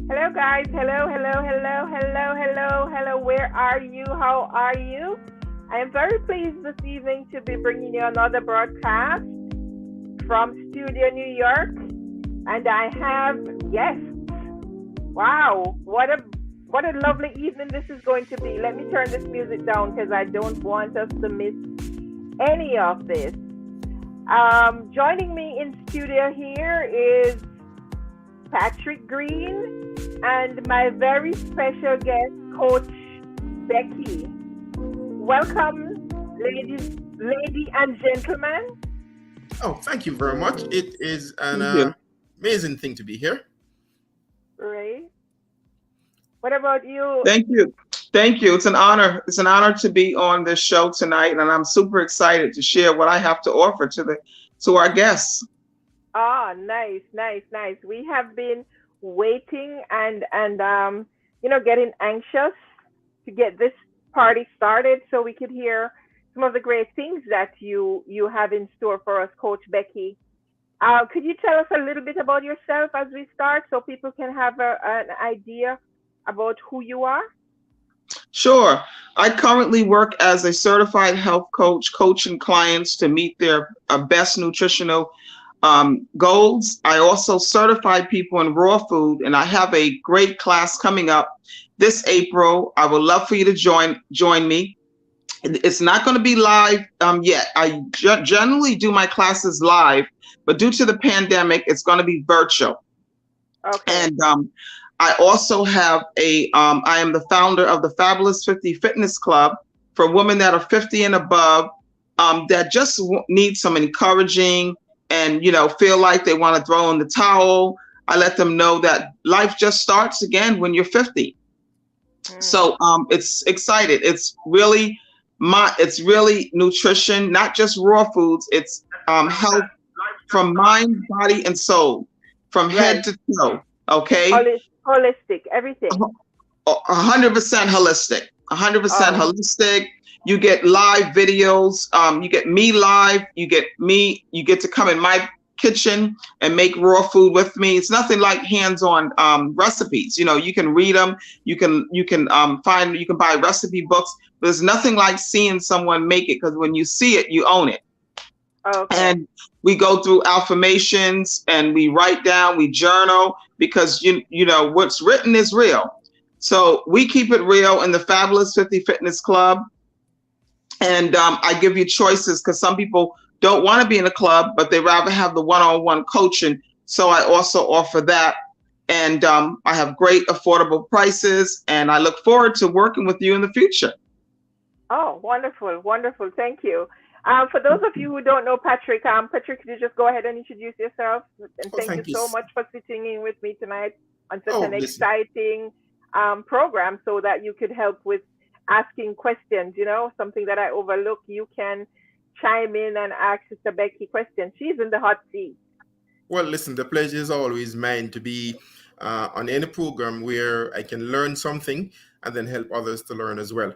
Hello, guys. Hello, hello, hello, hello, hello, hello. Where are you? How are you? I am very pleased this evening to be bringing you another broadcast from Studio New York, and I have guests. Wow, what a lovely evening this is going to be. Let me turn this music down because I don't want us to miss any of this. Joining me in studio here is Patrick Green and my very special guest, Coach Beckie. Welcome, lady and gentlemen. Oh, thank you very much. It is an amazing thing to be here. Ray, what about you? Thank you. Thank you. It's an honor. It's an honor to be on this show tonight, and I'm super excited to share what I have to offer to our guests. Ah, nice, nice, nice. We have been waiting and getting anxious to get this party started so we could hear some of the great things that you have in store for us, Coach Beckie. Could you tell us a little bit about yourself as we start so people can have an idea about who you are? Sure. I currently work as a certified health coach, coaching clients to meet their best nutritional goals. I also certify people in raw food, and I have a great class coming up this April. I would love for you to join me. It's not going to be live yet. I generally do my classes live, but due to the pandemic, it's going to be virtual. Okay. And I also have I am the founder of the Fabulous 50 Fitness Club for women that are 50 and above that just need some encouraging and, feel like they want to throw in the towel. I let them know that life just starts again when you're 50. So it's excited. It's really nutrition, not just raw foods. It's health from mind, body, and soul, from head to toe. Okay. Holistic, everything. 100% holistic. 100% holistic. You get live videos. You get me live. You get to come in my kitchen and make raw food with me. It's nothing like hands-on recipes. You can read them. You can buy recipe books. But there's nothing like seeing someone make it, because when you see it, you own it. Okay. And we go through affirmations and we write down, we journal, because what's written is real. So we keep it real in the Fabulous 50 Fitness Club. And I give you choices, because some people don't want to be in a club, but they rather have the one-on-one coaching. So I also offer that. And I have great affordable prices, and I look forward to working with you in the future. Oh, wonderful, wonderful. Thank you. For those of you who don't know Patrick, Patrick, could you just go ahead and introduce yourself? And thank you so much for sitting in with me tonight on such an exciting program, so that you could help with asking questions, something that I overlook. You can chime in and ask Sister Beckie questions. She's in the hot seat. Well, listen, the pleasure is always mine to be on any program where I can learn something and then help others to learn as well.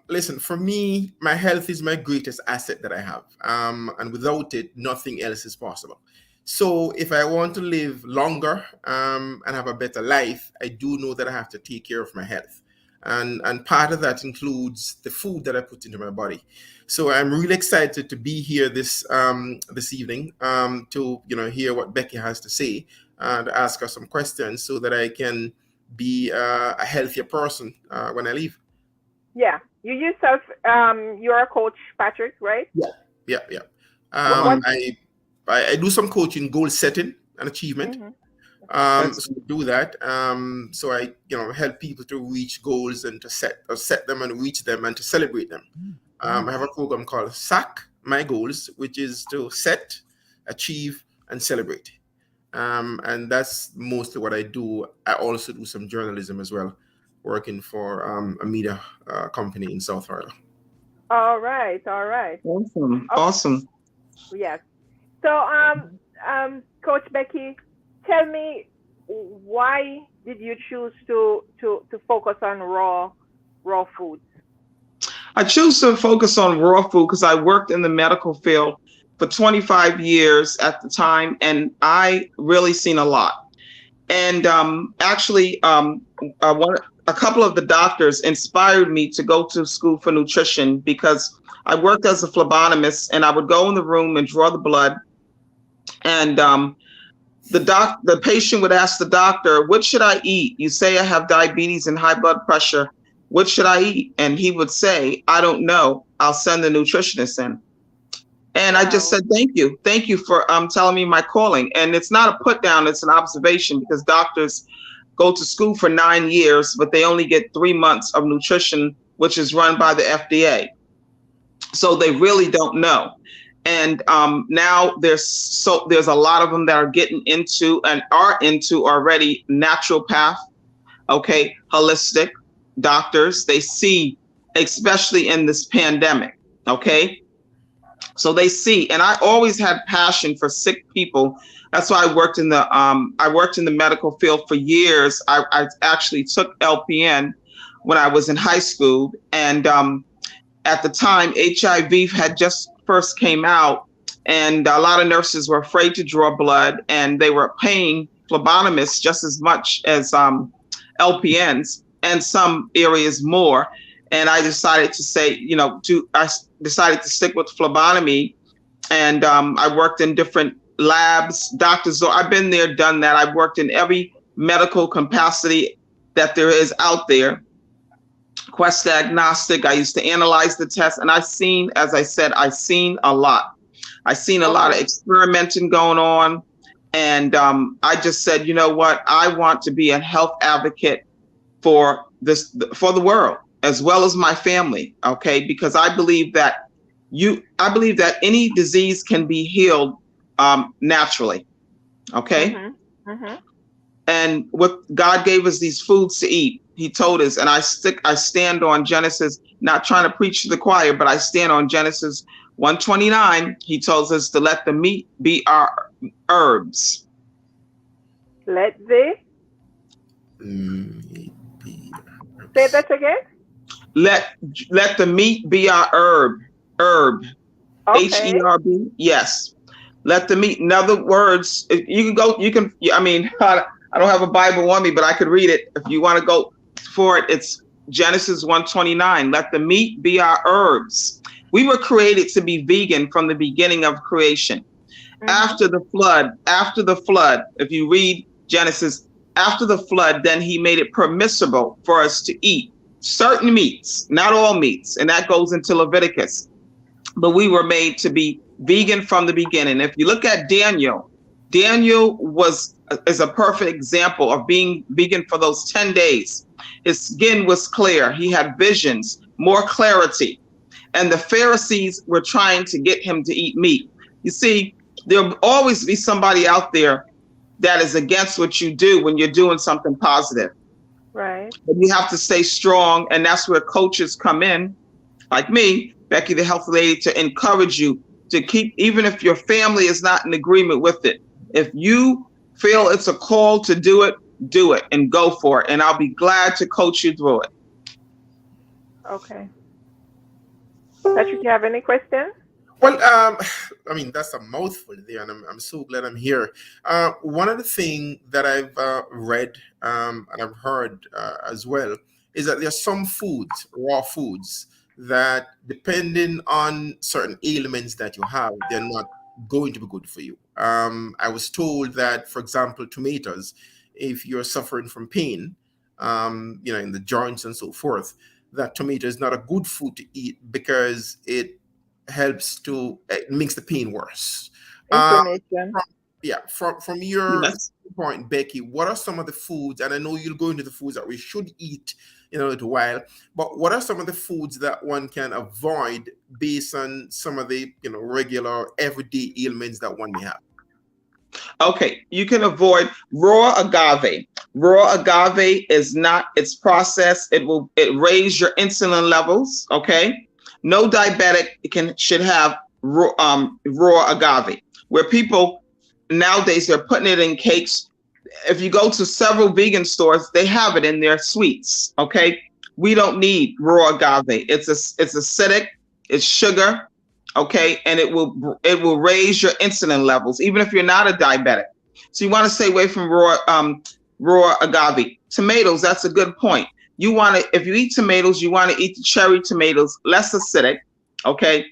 Listen, for me, my health is my greatest asset that I have. And without it, nothing else is possible. So if I want to live longer and have a better life, I do know that I have to take care of my health. And part of that includes the food that I put into my body. So I'm really excited to be here this evening to hear what Beckie has to say and ask her some questions so that I can be a healthier person when I leave. Yeah, you yourself, you're a coach, Patrick, right? Yeah. I do some coaching, goal setting and achievement. Mm-hmm. So do that. So I, help people to reach goals and to set them and reach them and to celebrate them. I have a program called SAC, My Goals, which is to set, achieve, and celebrate. And that's mostly what I do. I also do some journalism as well, working for a media company in South Florida. All right. Awesome. Yes. So, Coach Beckie, tell me, why did you choose to focus on raw foods? I choose to focus on raw food because I worked in the medical field for 25 years at the time, and I really seen a lot. And actually, a couple of the doctors inspired me to go to school for nutrition because I worked as a phlebotomist, and I would go in the room and draw the blood. And the patient would ask the doctor, "What should I eat? You say I have diabetes and high blood pressure. What should I eat?" And he would say, "I don't know. I'll send the nutritionist in." And I just said, thank you for telling me my calling. And it's not a put down, it's an observation, because doctors go to school for 9 years, but they only get 3 months of nutrition, which is run by the FDA. So they really don't know. And now there's a lot of them that are getting into and are into already naturopath, okay, holistic doctors. They see, especially in this pandemic, okay. So they see, and I always had passion for sick people. That's why I worked in the medical field for years. I actually took LPN when I was in high school, and at the time HIV had just first came out, and a lot of nurses were afraid to draw blood, and they were paying phlebotomists just as much as LPNs, and some areas more. And I decided to say, I decided to stick with phlebotomy, and I worked in different labs, doctors. So I've been there, done that. I've worked in every medical capacity that there is out there. Quest Diagnostic, I used to analyze the tests, and I've seen, as I said, I've seen a lot. I've seen a lot of experimenting going on, and I just said, you know what? I want to be a health advocate for the world, as well as my family, okay? Because I believe that any disease can be healed naturally, okay? Mm-hmm. Mm-hmm. And what God gave us these foods to eat, he told us, and I stand on Genesis, not trying to preach to the choir, but I stand on Genesis 1:29. He tells us to let the meat be our herbs. Let the say that again. Let the meat be our herb. Okay. HERB. Yes. Let the meat. In other words, I don't have a Bible on me, but I could read it. If you want to go for it, it's Genesis 1:29. Let the meat be our herbs. We were created to be vegan from the beginning of creation. Mm-hmm. After the flood, if you read Genesis, after the flood, then he made it permissible for us to eat certain meats, not all meats, and that goes into Leviticus. But we were made to be vegan from the beginning. If you look at Daniel is a perfect example of being vegan for those 10 days. His skin was clear. He had visions, more clarity. And the Pharisees were trying to get him to eat meat. You see, there'll always be somebody out there that is against what you do when you're doing something positive. Right. But you have to stay strong, and that's where coaches come in, like me, Becky the Health Lady, to encourage you to keep, even if your family is not in agreement with it. If you feel it's a call to do it and go for it. And I'll be glad to coach you through it. Okay. Patrick, you have any questions? Well, that's a mouthful there, and I'm so glad I'm here. One of the things that I've read and I've heard as well is that there are some foods, raw foods, that depending on certain ailments that you have, they're not going to be good for you. I was told that, for example, tomatoes, if you're suffering from pain, in the joints and so forth, that tomato is not a good food to eat because it makes the pain worse. Information. From your Yes. point, Becky, what are some of the foods, and I know you'll go into the foods that we should eat in a little while, but what are some of the foods that one can avoid based on some of the regular everyday ailments that one may have? Okay, you can avoid raw agave. Raw agave is not, it's processed. It raise your insulin levels. Okay, no diabetic should have raw agave. Where people nowadays, they're putting it in cakes. If you go to several vegan stores, they have it in their sweets. Okay, we don't need raw agave. It's acidic. It's sugar. Okay, and it will raise your insulin levels, even if you're not a diabetic. So you want to stay away from raw raw agave. Tomatoes, that's a good point. You want to, if you eat tomatoes, you want to eat the cherry tomatoes, less acidic, okay?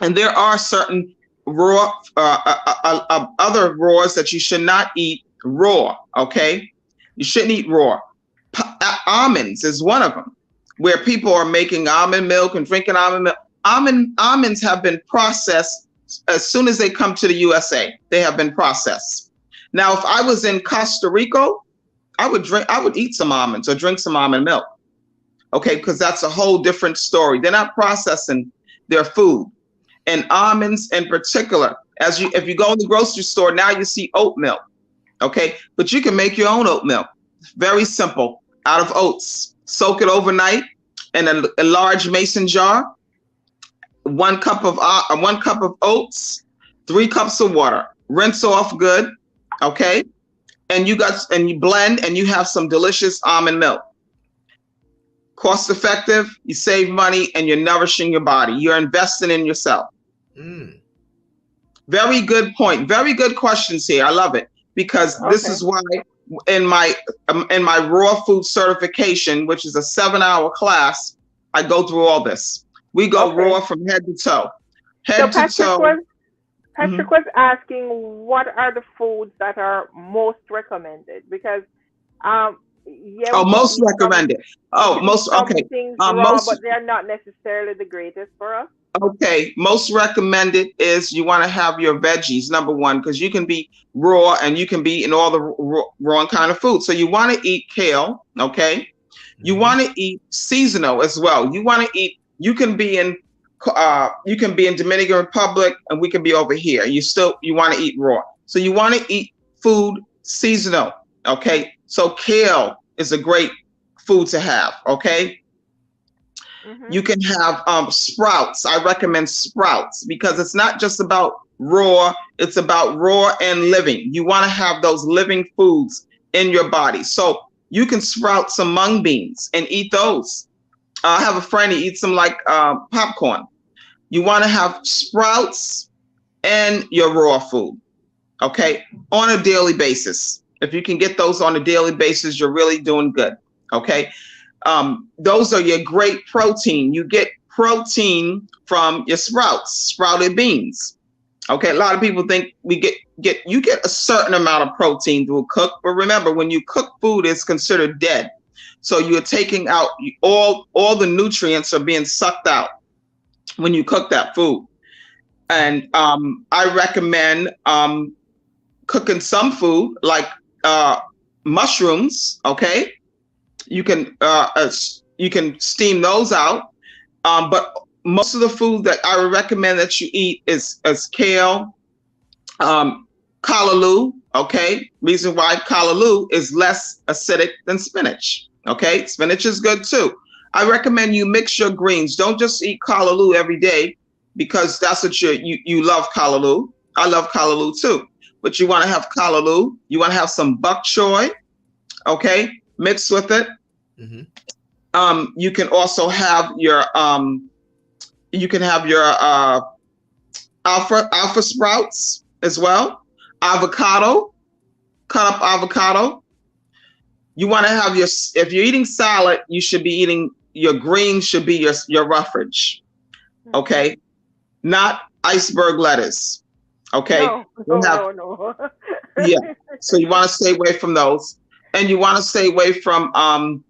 And there are certain raw, other raws that you should not eat raw, okay? You shouldn't eat raw. Almonds is one of them, where people are making almond milk and drinking almond milk. Almonds have been processed as soon as they come to the USA. They have been processed. Now, if I was in Costa Rica, I would eat some almonds or drink some almond milk, okay? Because that's a whole different story. They're not processing their food. And almonds in particular, if you go in the grocery store, now you see oat milk, okay? But you can make your own oat milk. Very simple, out of oats. Soak it overnight in a large mason jar. 1 cup of oats, 3 cups of water. Rinse off good, okay? And you blend and you have some delicious almond milk. Cost effective, you save money, and you're nourishing your body. You're investing in yourself. Very good point. Very good questions here. I love it, because this is why in my raw food certification, which is a 7-hour class, I go through all this. We go raw from head to toe. Patrick was asking, what are the foods that are most recommended? Because most recommended. But they're not necessarily the greatest for us. Okay, most recommended is you want to have your veggies, number one, because you can be raw and you can be in all the wrong kind of food. So you want to eat kale, okay? You want to eat seasonal as well. You want to eat. You can be in Dominican Republic, and we can be over here. You want to eat raw. So you want to eat food seasonal, okay? So kale is a great food to have, okay? You can have sprouts. I recommend sprouts because it's not just about raw, it's about raw and living. You want to have those living foods in your body. So you can sprout some mung beans and eat those. I have a friend who eats them like popcorn. You want to have sprouts and your raw food, okay, on a daily basis. If you can get those on a daily basis, you're really doing good, okay? Those are your great protein. You get protein from your sprouted beans. Okay, a lot of people think you get a certain amount of protein through a cook, but remember, when you cook food, it's considered dead. So you're taking out all the nutrients are being sucked out when you cook that food. And I recommend cooking some food like mushrooms. Okay, you can steam those out, but most of the food that I would recommend that you eat is kale, callaloo. Okay, reason why callaloo is less acidic than spinach. Okay, spinach is good too. I recommend you mix your greens. Don't just eat callaloo every day because that's what you love callaloo. I love callaloo too. But you want to have callaloo. You want to have some bok choy. Okay, mixed with it. You can also have your alpha sprouts as well. Avocado, cut up avocado. You want to have if you're eating salad, you should be eating your greens should be your roughage. Okay, not iceberg lettuce. Okay. No. Yeah. So you want to stay away from those, and you want to stay away from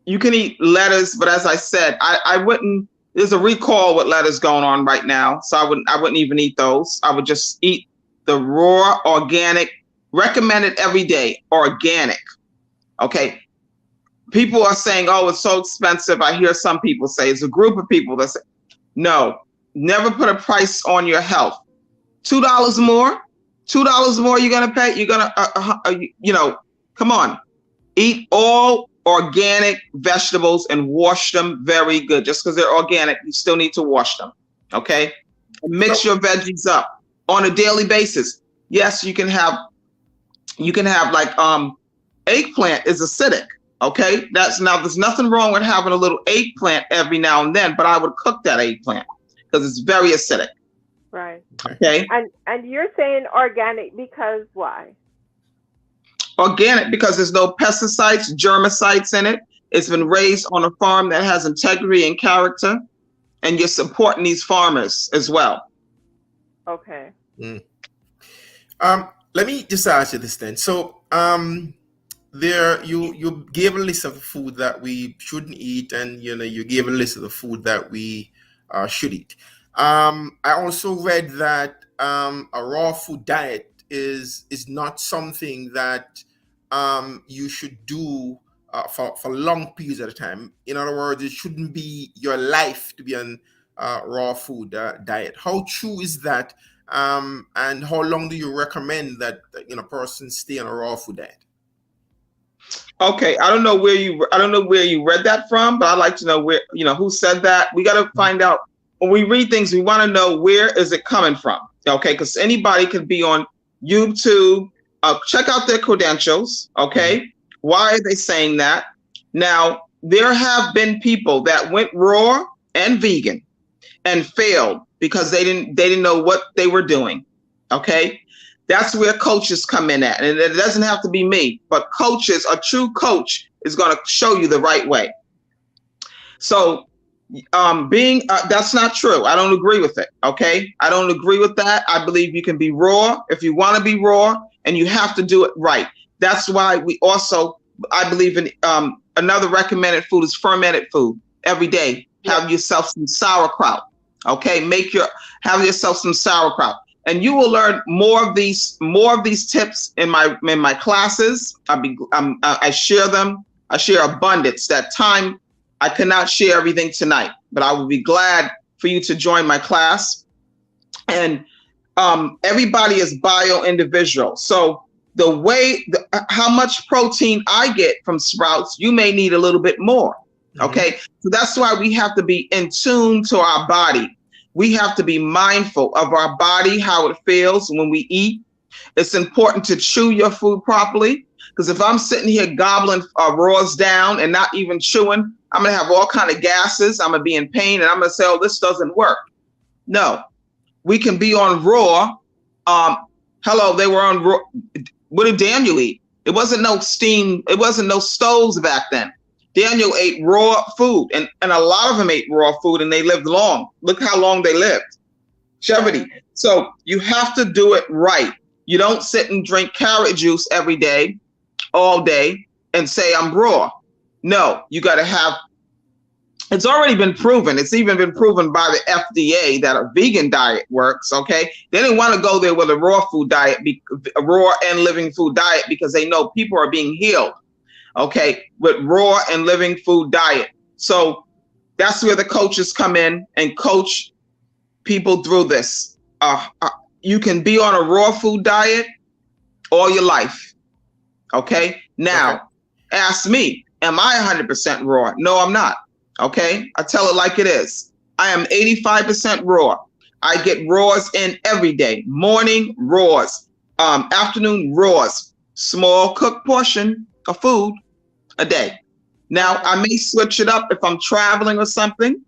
you can eat lettuce, but as I said, I wouldn't. There's a recall with lettuce going on right now, so I wouldn't even eat those. I would just eat the raw, organic, recommended every day, organic. Okay. People are saying, oh, it's so expensive. I hear some people say, it's a group of people that say, no, never put a price on your health. $2 more you're going to pay. You're going to, come on. Eat all organic vegetables and wash them very good. Just because they're organic, you still need to wash them. Okay. And mix your veggies up on a daily basis. Yes, you can have like eggplant is acidic. Okay. There's nothing wrong with having a little eggplant every now and then, but I would cook that eggplant because it's very acidic. Right. Okay. And you're saying organic because why? Organic because there's no pesticides, germicides in it. It's been raised on a farm that has integrity and character, and you're supporting these farmers as well. Okay. Let me just ask you this then. So, there you gave a list of the food that we shouldn't eat, and you gave a list of the food that we should eat. I also read that a raw food diet is not something that you should do for long periods at a time. In other words, it shouldn't be your life to be on raw food diet. How true is that? And how long do you recommend that person stay on a raw food diet? Okay, I don't know where you read that from, but I'd like to know where, who said that. We got to find out. When we read things, we want to know where is it coming from. Okay, because anybody could be on YouTube. Check out their credentials. Okay, why are they saying that? Now, there have been people that went raw and vegan and failed because they didn't know what they were doing. Okay, that's where coaches come in at, and it doesn't have to be me, but coaches, a true coach is going to show you the right way. So that's not true. I don't agree with it. Okay, I don't agree with that. I believe you can be raw if you want to be raw, and you have to do it right. That's why I believe in another recommended food is fermented food. Every day, have yourself some sauerkraut. Okay, have yourself some sauerkraut, and you will learn more of these tips in my classes. I share them. I share abundance. That time I cannot share everything tonight, but I will be glad for you to join my class. And everybody is bio-individual. So how much protein I get from sprouts, you may need a little bit more. Okay. So that's why we have to be in tune to our body. We have to be mindful of our body, how it feels when we eat. It's important to chew your food properly, because if I'm sitting here gobbling raws down and not even chewing, I'm going to have all kind of gases. I'm going to be in pain, and I'm going to say, oh, this doesn't work. No, we can be on raw. They were on raw. What did Daniel eat? It wasn't no steam. It wasn't no stoves back then. Daniel ate raw food, and a lot of them ate raw food, and they lived long. Look how long they lived. Sheppard. So you have to do it right. You don't sit and drink carrot juice every day, all day, and say I'm raw. No, you got to have. It's already been proven. It's even been proven by the FDA that a vegan diet works. Okay, they didn't want to go there with a raw food diet, a raw and living food diet, because they know people are being healed. Okay, with raw and living food diet. So that's where the coaches come in and coach people through this. You can be on a raw food diet all your life. Okay, now ask me, am I 100% raw? No, I'm not. Okay, I tell it like it is. I am 85% raw. I get raws in every day. Morning raws, afternoon raws, small cooked portion of food a day. Now I may switch it up if I'm traveling or something,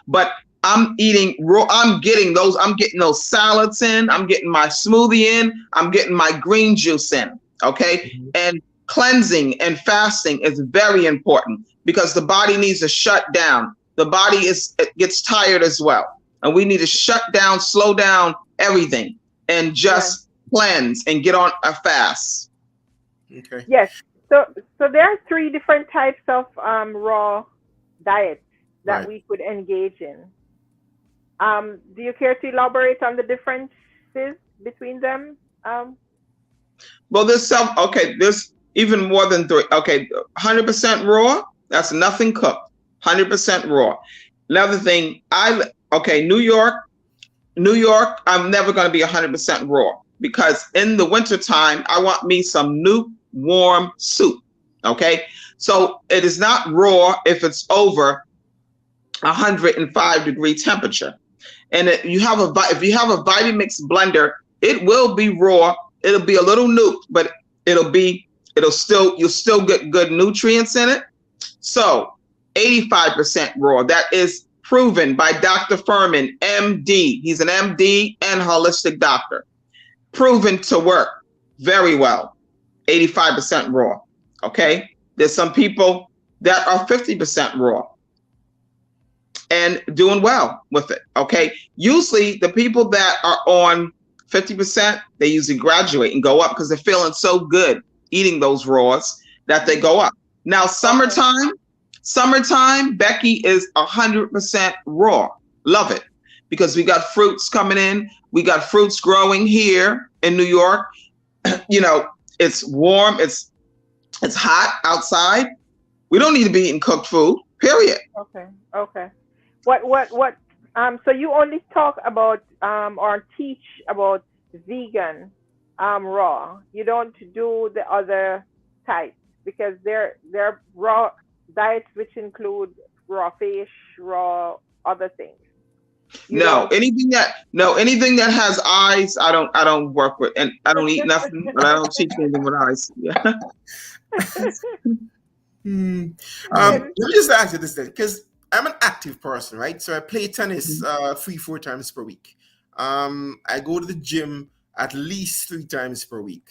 but I'm eating raw. I'm getting those salads in. I'm getting my smoothie in. I'm getting my green juice in. Okay. And cleansing and fasting is very important, because the body needs to shut down. The body gets tired as well. And we need to shut down, slow down everything, and just cleanse and get on a fast. Okay. Yes. So there are 3 different types of raw diets that we could engage in. Do you care to elaborate on the differences between them? Well, there's even more than 3. Okay, 100% raw, that's nothing cooked. 100% raw. Another thing, New York, I'm never going to be 100% raw, because in the wintertime, I want me some warm soup. Okay, so it is not raw if it's over 105-degree temperature. And if you have a Vitamix blender, it will be raw. It'll be a little nuked, but you'll still get good nutrients in it. So 85% raw. That is proven by Dr. Furman, MD. He's an MD and holistic doctor. Proven to work very well. 85% raw. Okay. There's some people that are 50% raw and doing well with it. Okay. Usually the people that are on 50%, they usually graduate and go up because they're feeling so good eating those raws that they go up. Now, summertime, Becky is 100% raw. Love it. Because we got fruits coming in. We got fruits growing here in New York. You know, it's warm. It's hot outside. We don't need to be eating cooked food, period. Okay. What so you only talk about or teach about vegan raw. You don't do the other types because they're raw diets which include raw fish, raw other things. Anything that has eyes, I don't work with, and I don't eat nothing, but I don't teach anything with eyes. Yeah. Let me just ask you this then, because I'm an active person, right? So I play tennis 3-4 times per week. I go to the gym at least 3 times per week.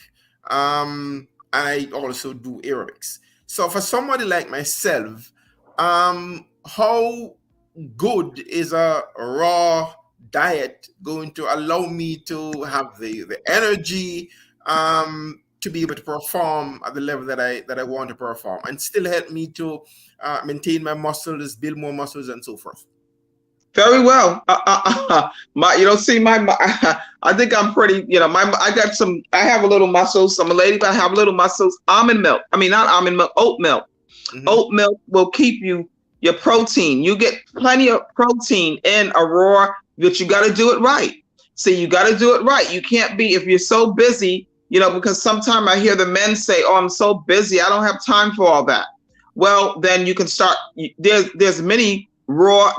I also do aerobics. So for somebody like myself, how good is a raw diet going to allow me to have the energy to be able to perform at the level that I want to perform and still help me to maintain my muscles, build more muscles, and so forth? Very well. You don't see my. I think I'm pretty. You know, I have a little muscles. I'm a lady, but I have little muscles. Almond milk. I mean, not almond milk. Oat milk. Mm-hmm. Oat milk will keep your protein. You get plenty of protein in a raw, but you got to do it right. See, you got to do it right. You can't be, if you're so busy, you know, because sometimes I hear the men say, "Oh, I'm so busy. I don't have time for all that." Well, then you can start. There's many raw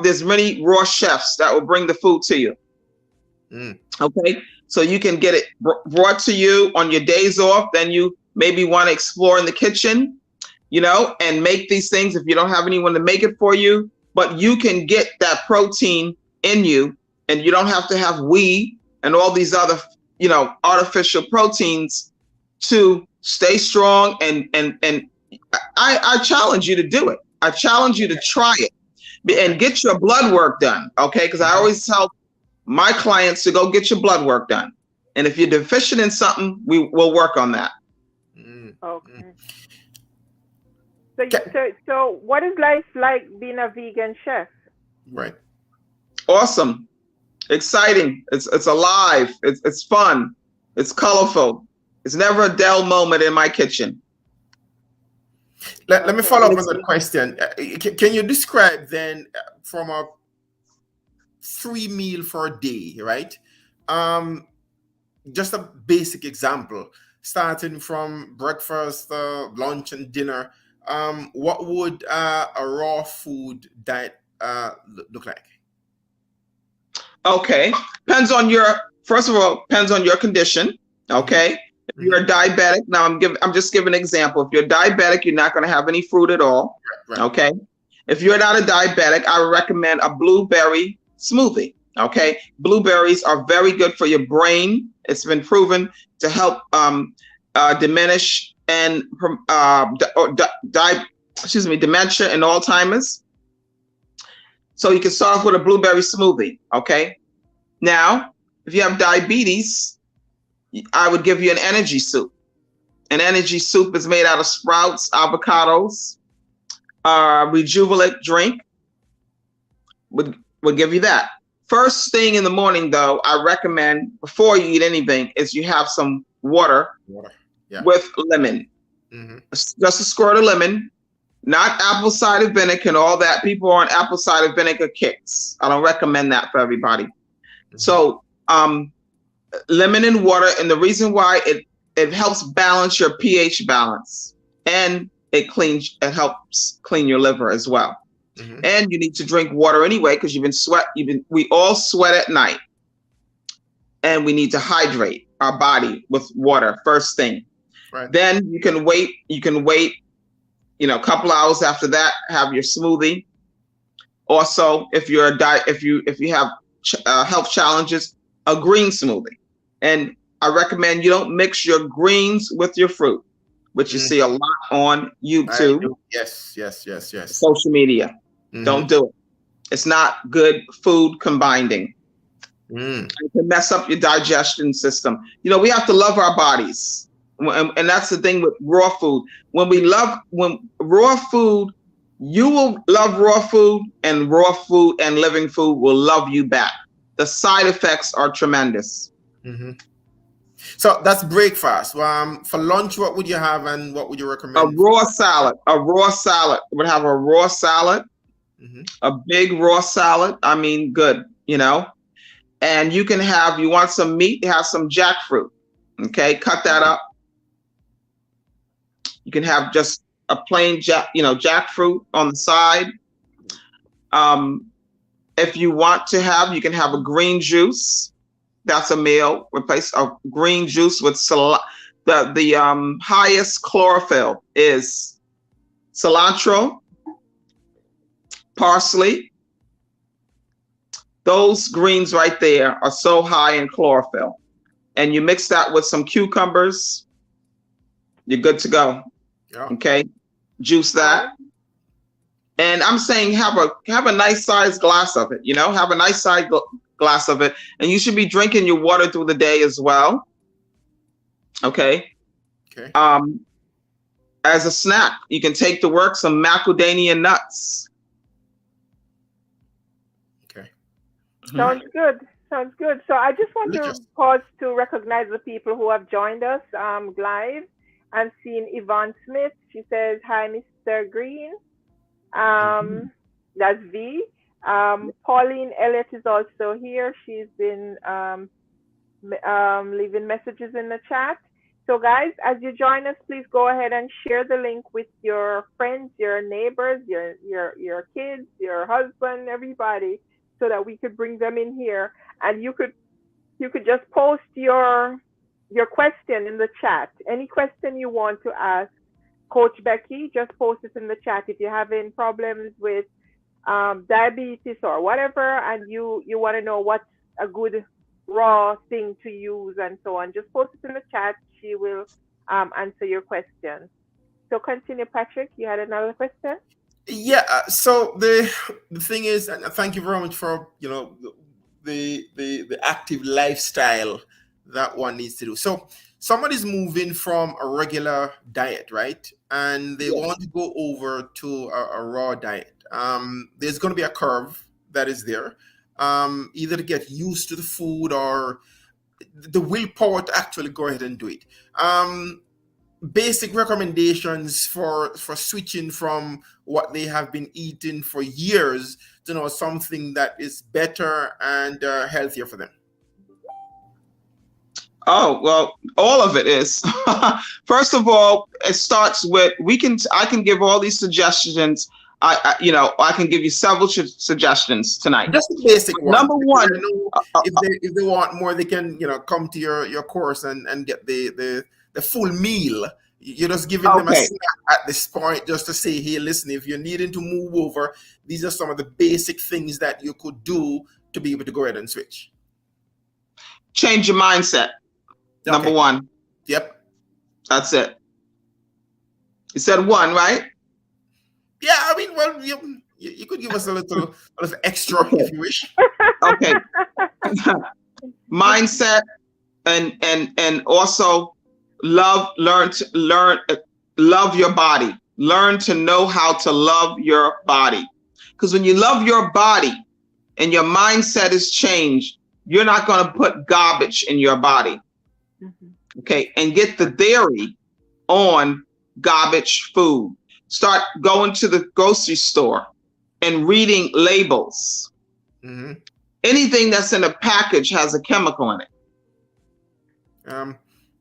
chefs that will bring the food to you. Okay, so you can get it brought to you on your days off. Then you maybe want to explore in the kitchen, you know, and make these things if you don't have anyone to make it for you. But you can get that protein in you, and you don't have to have wheat and all these other, you know, artificial proteins to stay strong. And I challenge you to do it. I challenge you to try it and get your blood work done. Okay, because I always tell my clients to go get your blood work done. And if you're deficient in something, we will work on that. Okay. So what is life like being a vegan chef? Right. Awesome. Exciting. It's alive. It's fun. It's colorful. It's never a dull moment in my kitchen. Let me follow up on that question. Can you describe then from a 3 meal for a day, right? Just a basic example, starting from breakfast, lunch, and dinner. What would a raw food diet look like? Okay, depends on your condition. Okay. If you're a diabetic, now I'm just giving an example. If you're diabetic, you're not going to have any fruit at all. Right. Okay. If you're not a diabetic, I would recommend a blueberry smoothie. Okay. Blueberries are very good for your brain. It's been proven to help diminish and dementia and Alzheimer's. So you can start off with a blueberry smoothie. Okay. Now, if you have diabetes, I would give you an energy soup. An energy soup is made out of sprouts, avocados, rejuvenate drink. Would give you that. First thing in the morning, though, I recommend before you eat anything is you have some water. With lemon. Mm-hmm. Just a squirt of lemon, not apple cider vinegar and all that. People are on apple cider vinegar kicks. I don't recommend that for everybody. Mm-hmm. So, lemon and water, and the reason why it helps balance your pH balance, and it helps clean your liver as well. Mm-hmm. And you need to drink water anyway because we all sweat at night, and we need to hydrate our body with water first thing. Right. Then you can wait, you know, a couple hours after that, have your smoothie. Also, if you have health challenges, a green smoothie. And I recommend you don't mix your greens with your fruit. which you see a lot on YouTube, yes. social media. Don't do it. It's not good food combining. It can mess up your digestion system. You know, we have to love our bodies. And that's the thing with raw food. When raw food, you will love raw food and living food will love you back. The side effects are tremendous. So that's breakfast. For lunch, what would you have and what would you recommend? A raw salad. Would have a raw salad, a big raw salad. I mean, good, you know. And you can have, you want some meat, have some jackfruit. Okay, cut that up. You can have just a plain jackfruit on the side. If you want to have, you can have a green juice. That's a meal. Replace a green juice with the highest chlorophyll is cilantro, parsley. Those greens right there are so high in chlorophyll. And you mix that with some cucumbers, you're good to go. Yeah. Okay, juice that. And I'm saying have a nice sized glass of it, you know, have a nice sized glass of it. And you should be drinking your water through the day as well. Okay. As a snack, you can take to work some macadamia nuts. Okay. Sounds good. So I just want to pause to recognize the people who have joined us live. I'm seeing Yvonne Smith. She says, "Hi, Mr. Green." That's V. Pauline Elliott is also here. She's been leaving messages in the chat. So guys, as you join us, please go ahead and share the link with your friends, your neighbors, your kids, your husband, everybody, so that we could bring them in here. And you could just post your question in the chat. Any question you want to ask Coach Beckie, just post it in the chat. If you're having problems with diabetes or whatever, and you want to know what's a good raw thing to use and so on, just post it in the chat. She will answer your question. So continue, Patrick. You had another question? Yeah. So the thing is, and thank you very much for the active lifestyle that one needs to do. So somebody's moving from a regular diet, right? And they want to go over to a raw diet. There's going to be a curve that is there, either to get used to the food or the willpower to actually go ahead and do it. Basic recommendations for switching from what they have been eating for years to something that is better and healthier for them. Oh, well, all of it is. First of all, it starts with I can give all these suggestions. I can give you several suggestions tonight. Just the basic one. Number one, if they want more, they can come to your course and get the full meal. You're just giving them a snack at this point, just to say, hey, listen, if you're needing to move over, these are some of the basic things that you could do to be able to go ahead and switch. Change your mindset. Number one. Yep. That's it. You said one, right? Yeah, I mean, well, you could give us a little extra if you wish. Okay. Mindset and also love your body. Learn to know how to love your body. Because when you love your body and your mindset is changed, you're not going to put garbage in your body. Okay, and get the theory on garbage food. Start going to the grocery store and reading labels. Anything that's in a package has a chemical in it.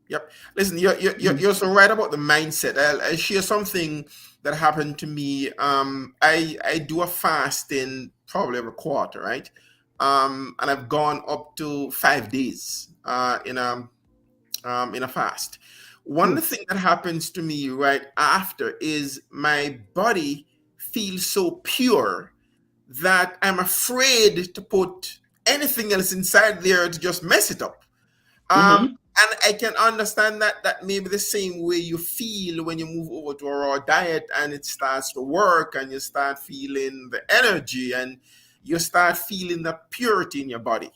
Yep. Listen, you're so right about the mindset. I'll share something that happened to me. I do a fast in probably every quarter, right? And I've gone up to 5 days in a fast. One of the things that happens to me right after is my body feels so pure that I'm afraid to put anything else inside there to just mess it up. And I can understand that maybe the same way you feel when you move over to a raw diet and it starts to work and you start feeling the energy and you start feeling the purity in your body.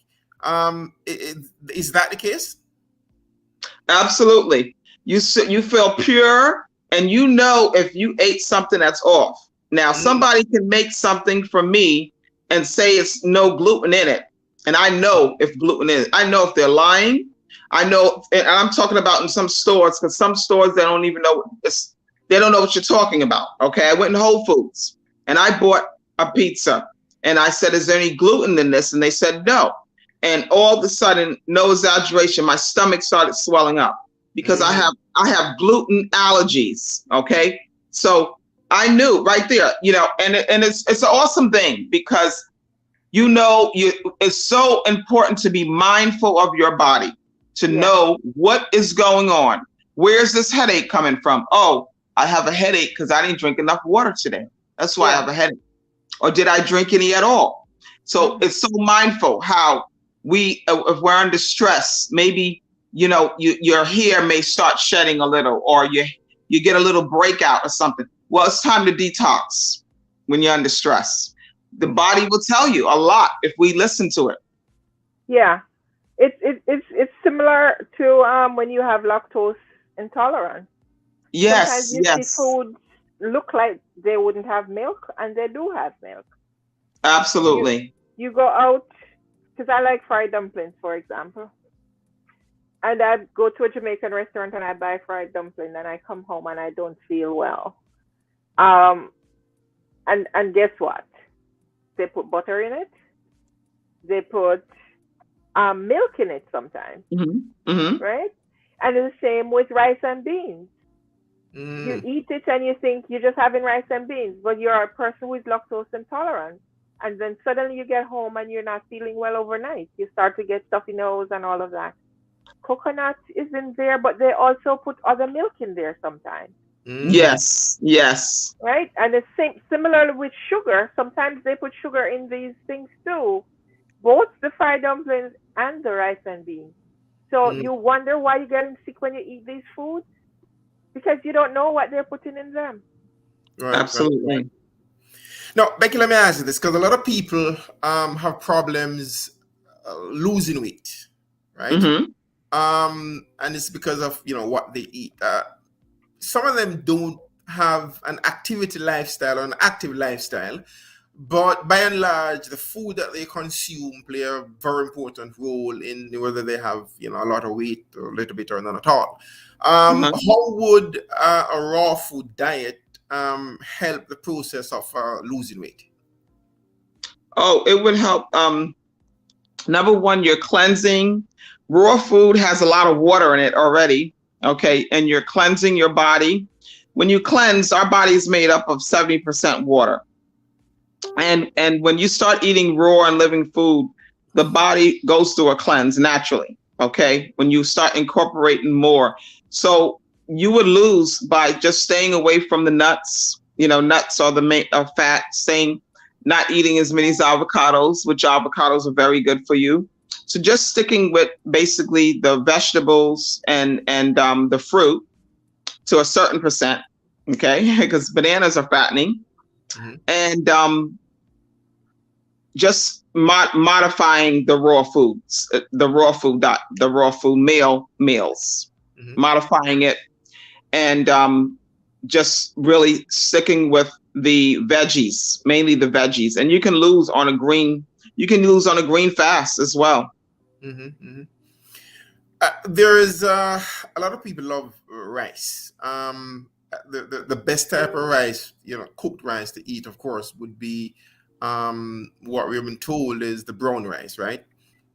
Is that the case? Absolutely. You feel pure, and you know if you ate something that's off. Now, somebody can make something for me and say it's no gluten in it, and I know if gluten is. I know if they're lying. I know, and I'm talking about in some stores, because some stores they don't even know they don't know what you're talking about. Okay, I went in Whole Foods and I bought a pizza, and I said, "Is there any gluten in this?" And they said no. And all of a sudden, no exaggeration, my stomach started swelling up because I have gluten allergies. Okay, so I knew right there, and it's an awesome thing because it's so important to be mindful of your body, to know what is going on. Where's this headache coming from? Oh, I have a headache because I didn't drink enough water today. That's why I have a headache. Or did I drink any at all? So it's so mindful how if we're under stress, maybe, your hair may start shedding a little, or you get a little breakout or something. Well, it's time to detox when you're under stress. The body will tell you a lot if we listen to it. Yeah. It's similar to when you have lactose intolerance. Yes, sometimes see foods look like they wouldn't have milk, and they do have milk. Absolutely. You go out, because I like fried dumplings, for example. And I go to a Jamaican restaurant and I buy fried dumpling, and I come home and I don't feel well. And guess what? They put butter in it. They put milk in it sometimes, right? And it's the same with rice and beans. You eat it and you think you're just having rice and beans, but you're a person who is lactose intolerant. And then suddenly you get home and you're not feeling well overnight. You start to get stuffy nose and all of that. Coconut is in there, but they also put other milk in there sometimes. Yes. Right? And the same, similar with sugar. Sometimes they put sugar in these things too. Both the fried dumplings and the rice and beans. So you wonder why you're getting sick when you eat these foods? Because you don't know what they're putting in them. Right, absolutely. Right. Now, Becky, let me ask you this, because a lot of people have problems losing weight, right? And it's because of what they eat. Some of them don't have an activity lifestyle or an active lifestyle, but by and large, the food that they consume play a very important role in whether they have a lot of weight or a little bit or none at all. How would a raw food diet help the process of losing weight? Oh, it would help. Number one, you're cleansing. Raw food has a lot of water in it already. Okay. And you're cleansing your body. When you cleanse, our body is made up of 70% water. And when you start eating raw and living food, the body goes through a cleanse naturally. Okay. When you start incorporating more. So you would lose by just staying away from the nuts. Nuts are the main fat, not eating as many avocados, which avocados are very good for you. So just sticking with basically the vegetables and the fruit to a certain percent, okay? Because bananas are fattening, and just modifying the raw foods, the raw food meals, modifying it, and just really sticking with the veggies, mainly the veggies. And you can lose on a green fast as well. There is a lot of people love rice. The best type of rice, cooked rice to eat, of course, would be what we've been told is the brown rice, right?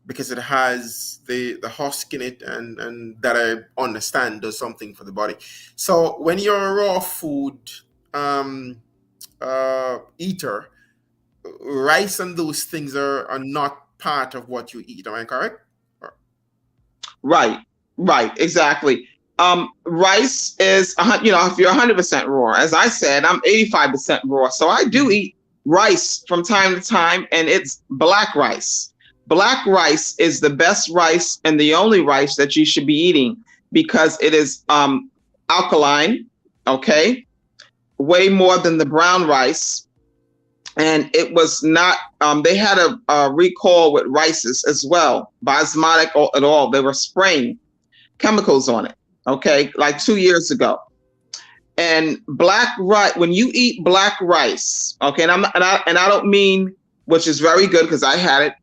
Because it has the husk in it, and that I understand does something for the body. So when you're a raw food eater, rice and those things are not part of what you eat. Am I correct? Right, exactly. Rice is, if you're 100% raw, as I said, I'm 85% raw. So I do eat rice from time to time, and it's black rice. Black rice is the best rice and the only rice that you should be eating because it is alkaline, okay, way more than the brown rice. And it was not, they had a recall with rices as well, basmati at all. They were spraying chemicals on it, okay, like 2 years ago. And black rice, when you eat black rice, okay, and I don't mean, which is very good because I had it,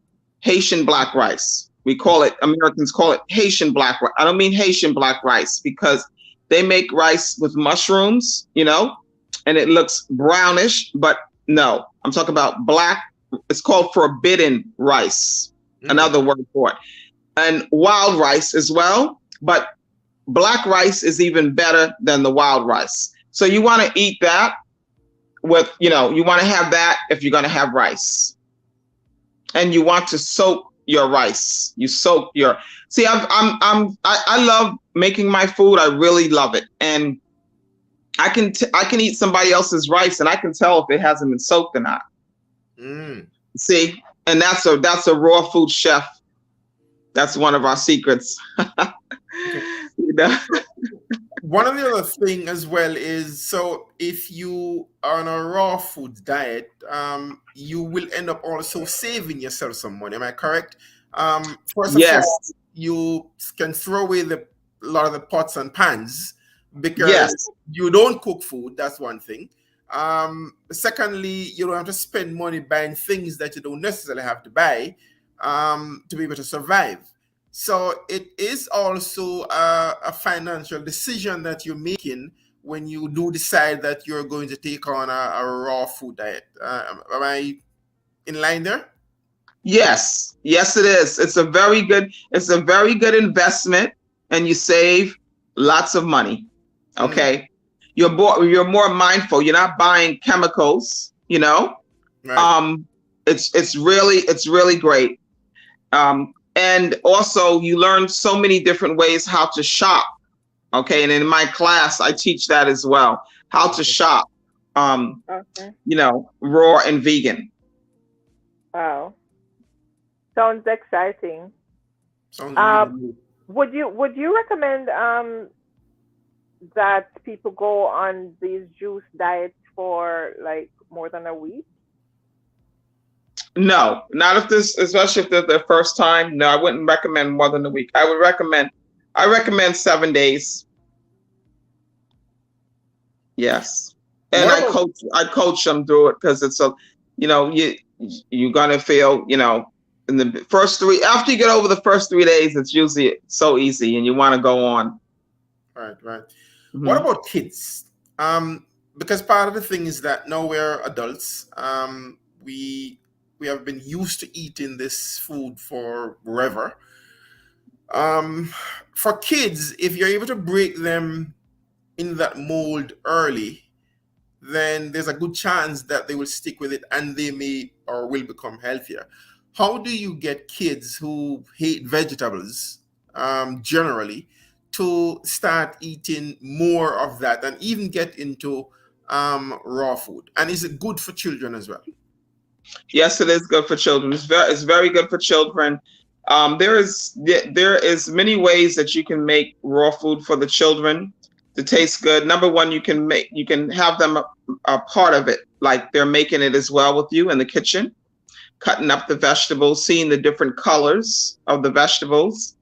Haitian black rice. We call it, Americans call it Haitian black rice. I don't mean Haitian black rice because they make rice with mushrooms, you know, and it looks brownish, but no, I'm talking about black. It's called forbidden rice, another word for it, and wild rice as well. But black rice is even better than the wild rice. So you want to eat that with, you know, you want to have that if you're going to have rice. And you want to soak your rice. You soak your, see, I love making my food. I really love it. And I can eat somebody else's rice and I can tell if it hasn't been soaked or not. See, and that's a raw food chef. That's one of our secrets. You know? One of the other thing as well is, so if you are on a raw food diet, you will end up also saving yourself some money. Am I correct? First of all, you can throw away a lot of the pots and pans because you don't cook food. That's one thing. Secondly, you don't have to spend money buying things that you don't necessarily have to buy to be able to survive. So it is also a financial decision that you're making when you do decide that you're going to take on a raw food diet. Am I in line there? Yes, it is. It's a very good investment, and you save lots of money. Okay, you're more mindful. You're not buying chemicals. You know, right. It's really great. And also you learn so many different ways how to shop. Okay. And in my class, I teach that as well, how to shop, you know, raw and vegan. Wow. Sounds exciting. Would you recommend that people go on these juice diets for like more than a week? No, not if this, especially if they're their first time. No, I wouldn't recommend more than a week. I recommend 7 days. Yes. And I coach them through it because it's you know, you're going to feel, you know, in the first three, after you get over the first 3 days, it's usually so easy and you want to go on. Right. Mm-hmm. What about kids? Because part of the thing is that now we're adults. We have been used to eating this food forever. For kids, if you're able to break them in that mold early, then there's a good chance that they will stick with it and they may or will become healthier. How do you get kids who hate vegetables generally to start eating more of that and even get into raw food? And is it good for children as well? Yes, it is good for children. It's very good for children. There is many ways that you can make raw food for the children to taste good. Number one, you can have them a part of it, like they're making it as well with you in the kitchen, cutting up the vegetables, seeing the different colors of the vegetables,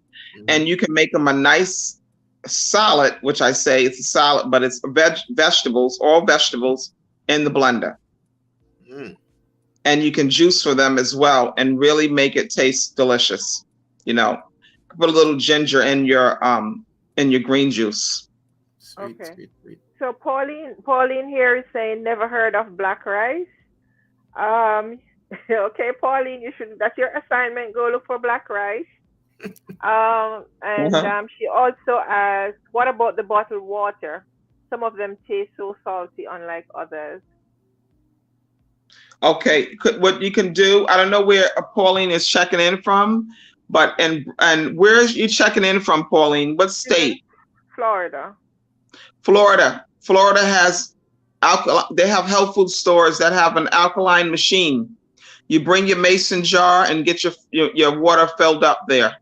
and you can make them a nice salad, which I say it's a salad, but it's vegetables, all vegetables in the blender. And you can juice for them as well and really make it taste delicious. You know, put a little ginger in your green juice. Sweet. So Pauline here is saying never heard of black rice. Okay, Pauline, that's your assignment. Go look for black rice. She also asked, what about the bottled water? Some of them taste so salty, unlike others. Okay, what you can do, I don't know where Pauline is checking in from, but and where is you checking in from, Pauline? What state? Florida. Florida has they have health food stores that have an alkaline machine. You bring your mason jar and get your water filled up there.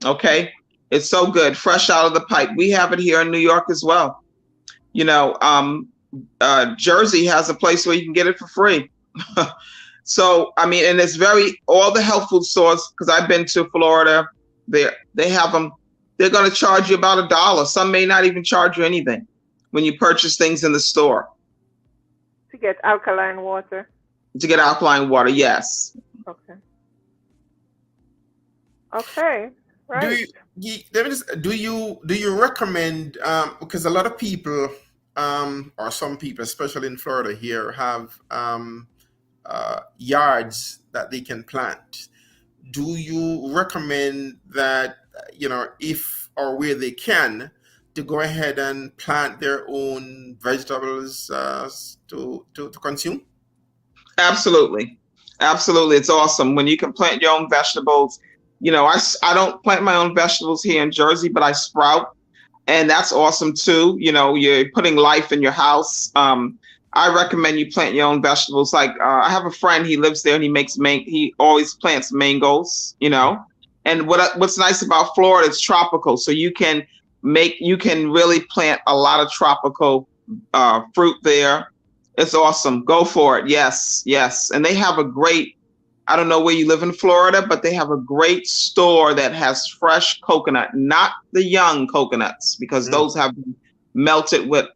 Okay. It's so good. Fresh out of the pipe. We have it here in New York as well. You know, Jersey has a place where you can get it for free. So, I mean, and it's all the health food stores, because I've been to Florida, they have them, they're going to charge you about $1. Some may not even charge you anything when you purchase things in the store. To get alkaline water. To get alkaline water, yes. Okay. Okay. Right. Do you recommend, because a lot of people, or some people, especially in Florida here, have yards that they can plant. Do you recommend that, if or where they can, to go ahead and plant their own vegetables to consume? Absolutely. Absolutely. It's awesome when you can plant your own vegetables. You know, I don't plant my own vegetables here in Jersey, but I sprout, and that's awesome too. You know, you're putting life in your house. I recommend you plant your own vegetables. Like I have a friend, he lives there, and he always plants mangoes, you know. And what's nice about Florida, it's tropical. So you can really plant a lot of tropical fruit there. It's awesome. Go for it. Yes, yes. And they have I don't know where you live in Florida, but they have a great store that has fresh coconut, not the young coconuts, because those have been melted with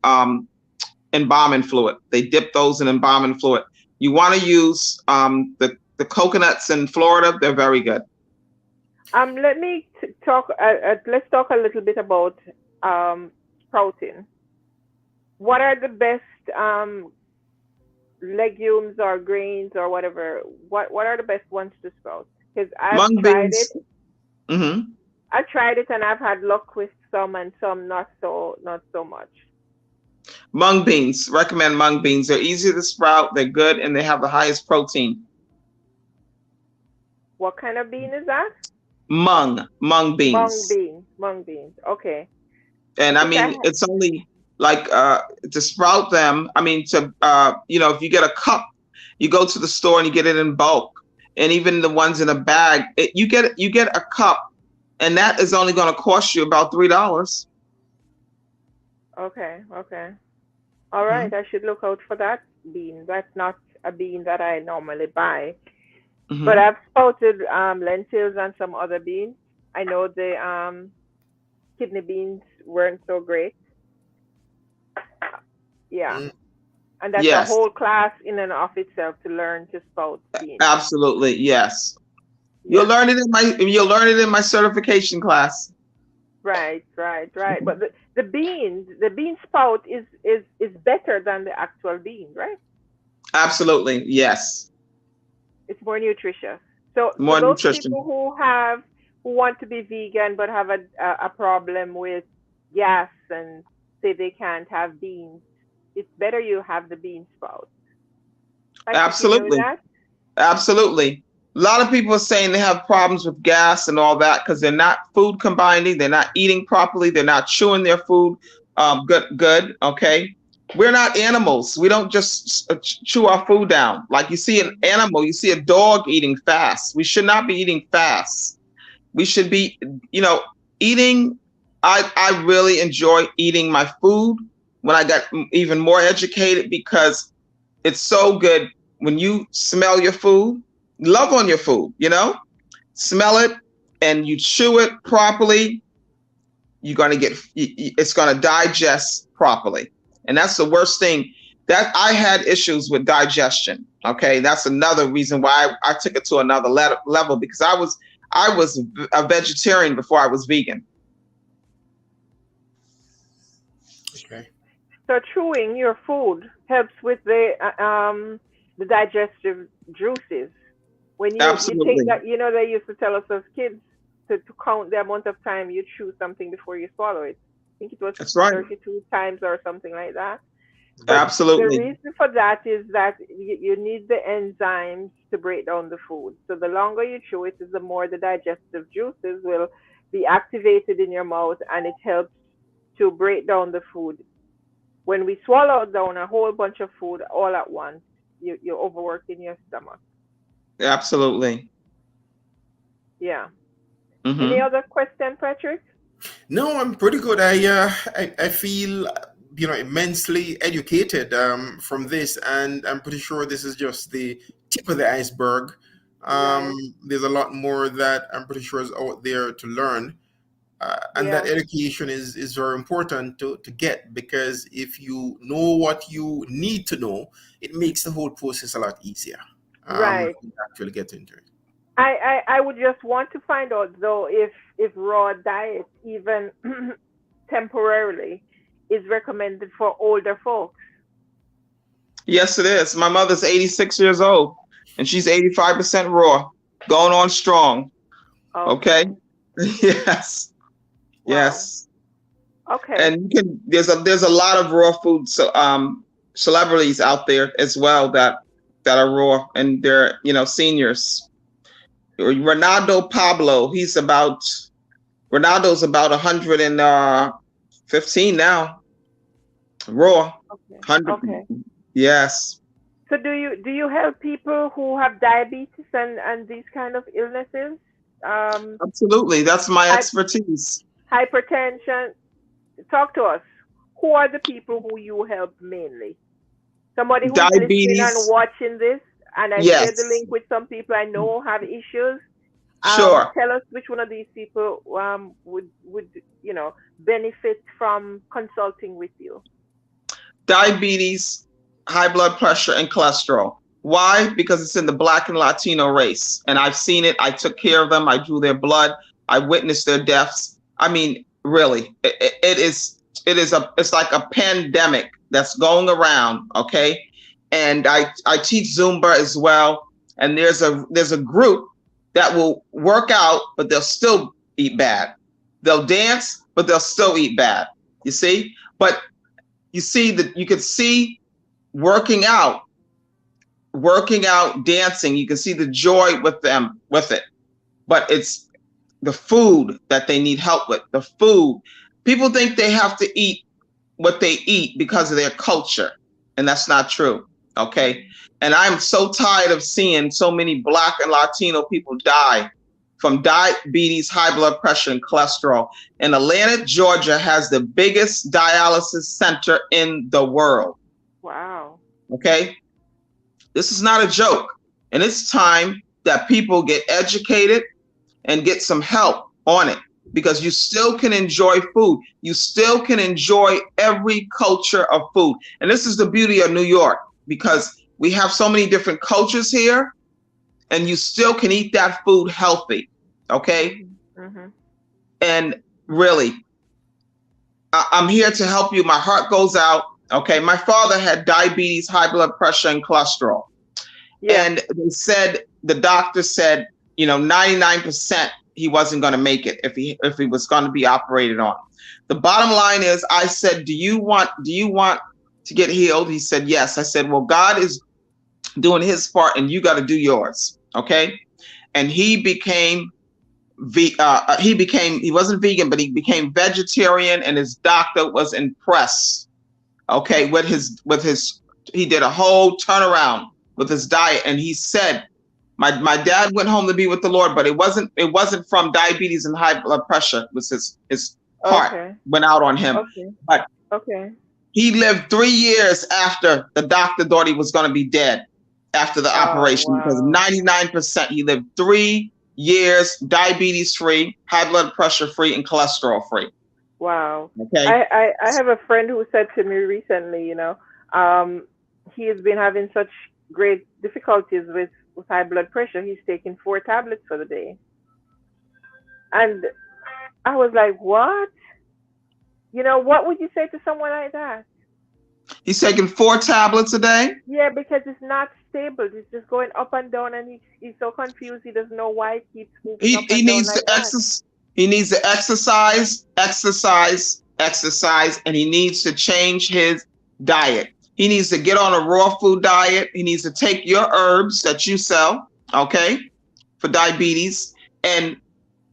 embalming fluid. They dip those in embalming fluid. You want to use the coconuts in Florida. They're very good. Let me talk. Let's talk a little bit about protein. What are the best legumes or grains or whatever? What are the best ones to sprout? Because I've tried it. Mm-hmm. I've tried it and I've had luck with some and some not so much. Mung beans. Recommend mung beans. They're easy to sprout. They're good, and they have the highest protein. What kind of bean is that? Mung beans. Mung beans. Okay. And I mean, it's only like to sprout them. I mean, if you get a cup, you go to the store and you get it in bulk, and even the ones in a bag, you get a cup, and that is only going to cost you about $3. Okay. All right. Mm-hmm. I should look out for that bean. That's not a bean that I normally buy. Mm-hmm. But I've sprouted lentils and some other beans. I know the kidney beans weren't so great. Yeah. And that's a whole class in and of itself to learn to sprout beans. Absolutely, yes. You'll learn it in my certification class. Right. But the bean sprout is better than the actual bean, right? Absolutely, yes. It's more nutritious. So more those nutrition. People who want to be vegan but have a problem with gas and say they can't have beans, it's better you have the bean sprout. Absolutely. Absolutely. A lot of people are saying they have problems with gas and all that because they're not food combining, they're not eating properly, they're not chewing their food good. Okay. We're not animals. We don't just chew our food down. Like you see an animal, you see a dog eating fast. We should not be eating fast. We should be, eating. I really enjoy eating my food when I got even more educated because it's so good when you smell your food, love on your food, smell it and you chew it properly. You're going to it's going to digest properly. And that's the worst thing that I had issues with digestion. Okay. That's another reason why I took it to another level because I was a vegetarian before I was vegan. Okay. So chewing your food helps with the digestive juices. When you take that, they used to tell us as kids to count the amount of time you chew something before you swallow it. I think it was 32 times or something like that. But absolutely. The reason for that is that you need the enzymes to break down the food. So the longer you chew it, the more the digestive juices will be activated in your mouth, and it helps to break down the food. When we swallow down a whole bunch of food all at once, you're overworking your stomach. Absolutely. Yeah. Any Hmm. other question, Patrick? No, I'm pretty good. I feel immensely educated from this, and I'm pretty sure this is just the tip of the iceberg. Um, Right. there's a lot more that I'm pretty sure is out there to learn, and that Yeah. education is very important to get, because if you know what you need to know, it makes the whole process a lot easier. Right. To actually get into it. I would just want to find out though if raw diet even temporarily is recommended for older folks. Yes, it is. My mother's 86 years old, and she's 85% raw, going on strong. Okay. Okay. Yes. Wow. Yes. Okay. And you can there's a lot of raw food celebrities out there as well that are raw, and they're seniors. Ronaldo Pablo, Ronaldo's about 115 now, raw. Okay. 100. Okay. Yes. So do you help people who have diabetes and these kind of illnesses? Um, Absolutely. That's my hy- expertise. hypertension. Talk to us. Who are the people who you help mainly? Somebody who is listening and Diabetes. watching this, and I share the Yes. link with some people I know have issues. Sure. Tell us which one of these people would benefit from consulting with you. Diabetes, high blood pressure, and cholesterol. Why? Because it's in the Black and Latino race. And I've seen it. I took care of them. I drew their blood. I witnessed their deaths. I mean, really, it's like a pandemic that's going around. Okay. And I teach Zumba as well. And there's a group that will work out, but they'll still eat bad. They'll dance, but they'll still eat bad. You see? But you see that you can see working out, dancing, you can see the joy with them with it. But it's the food that they need help with. The food. People think they have to eat what they eat because of their culture, and that's not true. Okay? And I'm so tired of seeing so many Black and Latino people die from diabetes, high blood pressure, and cholesterol. And Atlanta, Georgia has the biggest dialysis center in the world. Wow. Okay? This is not a joke. And it's time that people get educated and get some help on it, because you still can enjoy food. You still can enjoy every culture of food. And this is the beauty of New York, because we have so many different cultures here, and you still can eat that food healthy. Okay? Mm-hmm. And really, I'm here to help you. My heart goes out. Okay? My father had diabetes, high blood pressure, and cholesterol. Yeah. And the doctor said, 99% he wasn't going to make it if he was going to be operated on. The bottom line is, I said, do you want to get healed? He said, yes. I said, well, God is doing his part and you got to do yours. Okay. And he wasn't vegan, but he became vegetarian, and his doctor was impressed. Okay. He did a whole turnaround with his diet. And he said, my dad went home to be with the Lord, but it wasn't from diabetes and high blood pressure. It was his heart went out on him. Okay. But he lived 3 years after the doctor thought he was going to be dead after the operation, because 99% he lived 3 years diabetes free, high blood pressure free, and cholesterol free. Wow. Okay. I have a friend who said to me recently, he has been having such great difficulties with high blood pressure. He's taking 4 tablets for the day. And I was like, what? What would you say to someone like that? He's taking 4 tablets a day? Yeah, because it's not stable. It's just going up and down, and he's so confused. He doesn't know why it keeps moving up and down like that. He needs to exercise, and he needs to change his diet. He needs to get on a raw food diet. He needs to take your herbs that you sell, okay, for diabetes, and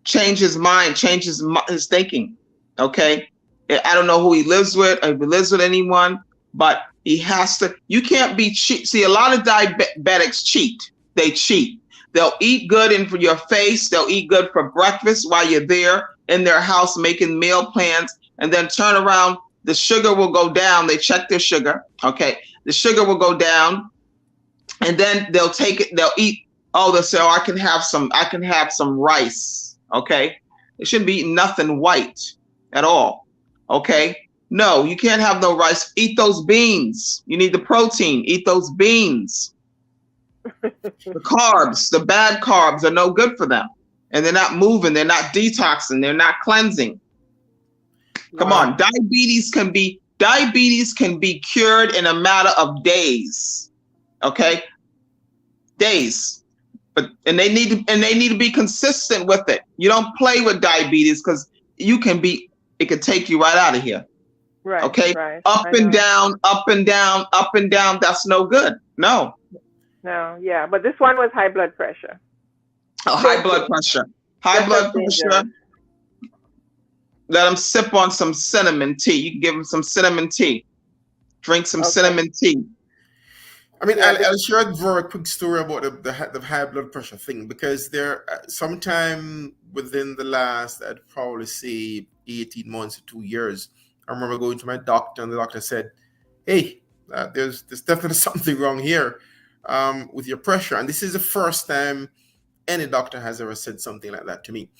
change his mind, change his thinking, okay? I don't know who he lives with, or if he lives with anyone, but he has to. You can't be cheat. See, a lot of diabetics cheat. They cheat. They'll eat good in for your face. They'll eat good for breakfast while you're there in their house making meal plans, and then turn around. The sugar will go down. They check their sugar. Okay. The sugar will go down, and then they'll take it. They'll eat. Oh, they'll say, "Oh, I can have some rice." Okay. They shouldn't be eating nothing white at all. Okay. No, you can't have no rice. Eat those beans. You need the protein. Eat those beans. The carbs, the bad carbs are no good for them. And they're not moving. They're not detoxing. They're not cleansing. Come on. Diabetes can be cured in a matter of days. Okay? Days. And they need to be consistent with it. You don't play with diabetes, because it could take you right out of here. Right. Okay. Right. Up and down, up and down, up and down. That's no good. No. No. Yeah. But this one was high blood pressure. Oh, high blood pressure. High blood pressure. Let them sip on some cinnamon tea. You can give them some cinnamon tea. Drink some cinnamon tea. I mean, I'll share a very quick story about the high blood pressure thing, because there, sometime within the last, I'd probably say 18 months to 2 years, I remember going to my doctor, and the doctor said, "Hey, there's definitely something wrong here with your pressure." And this is the first time any doctor has ever said something like that to me.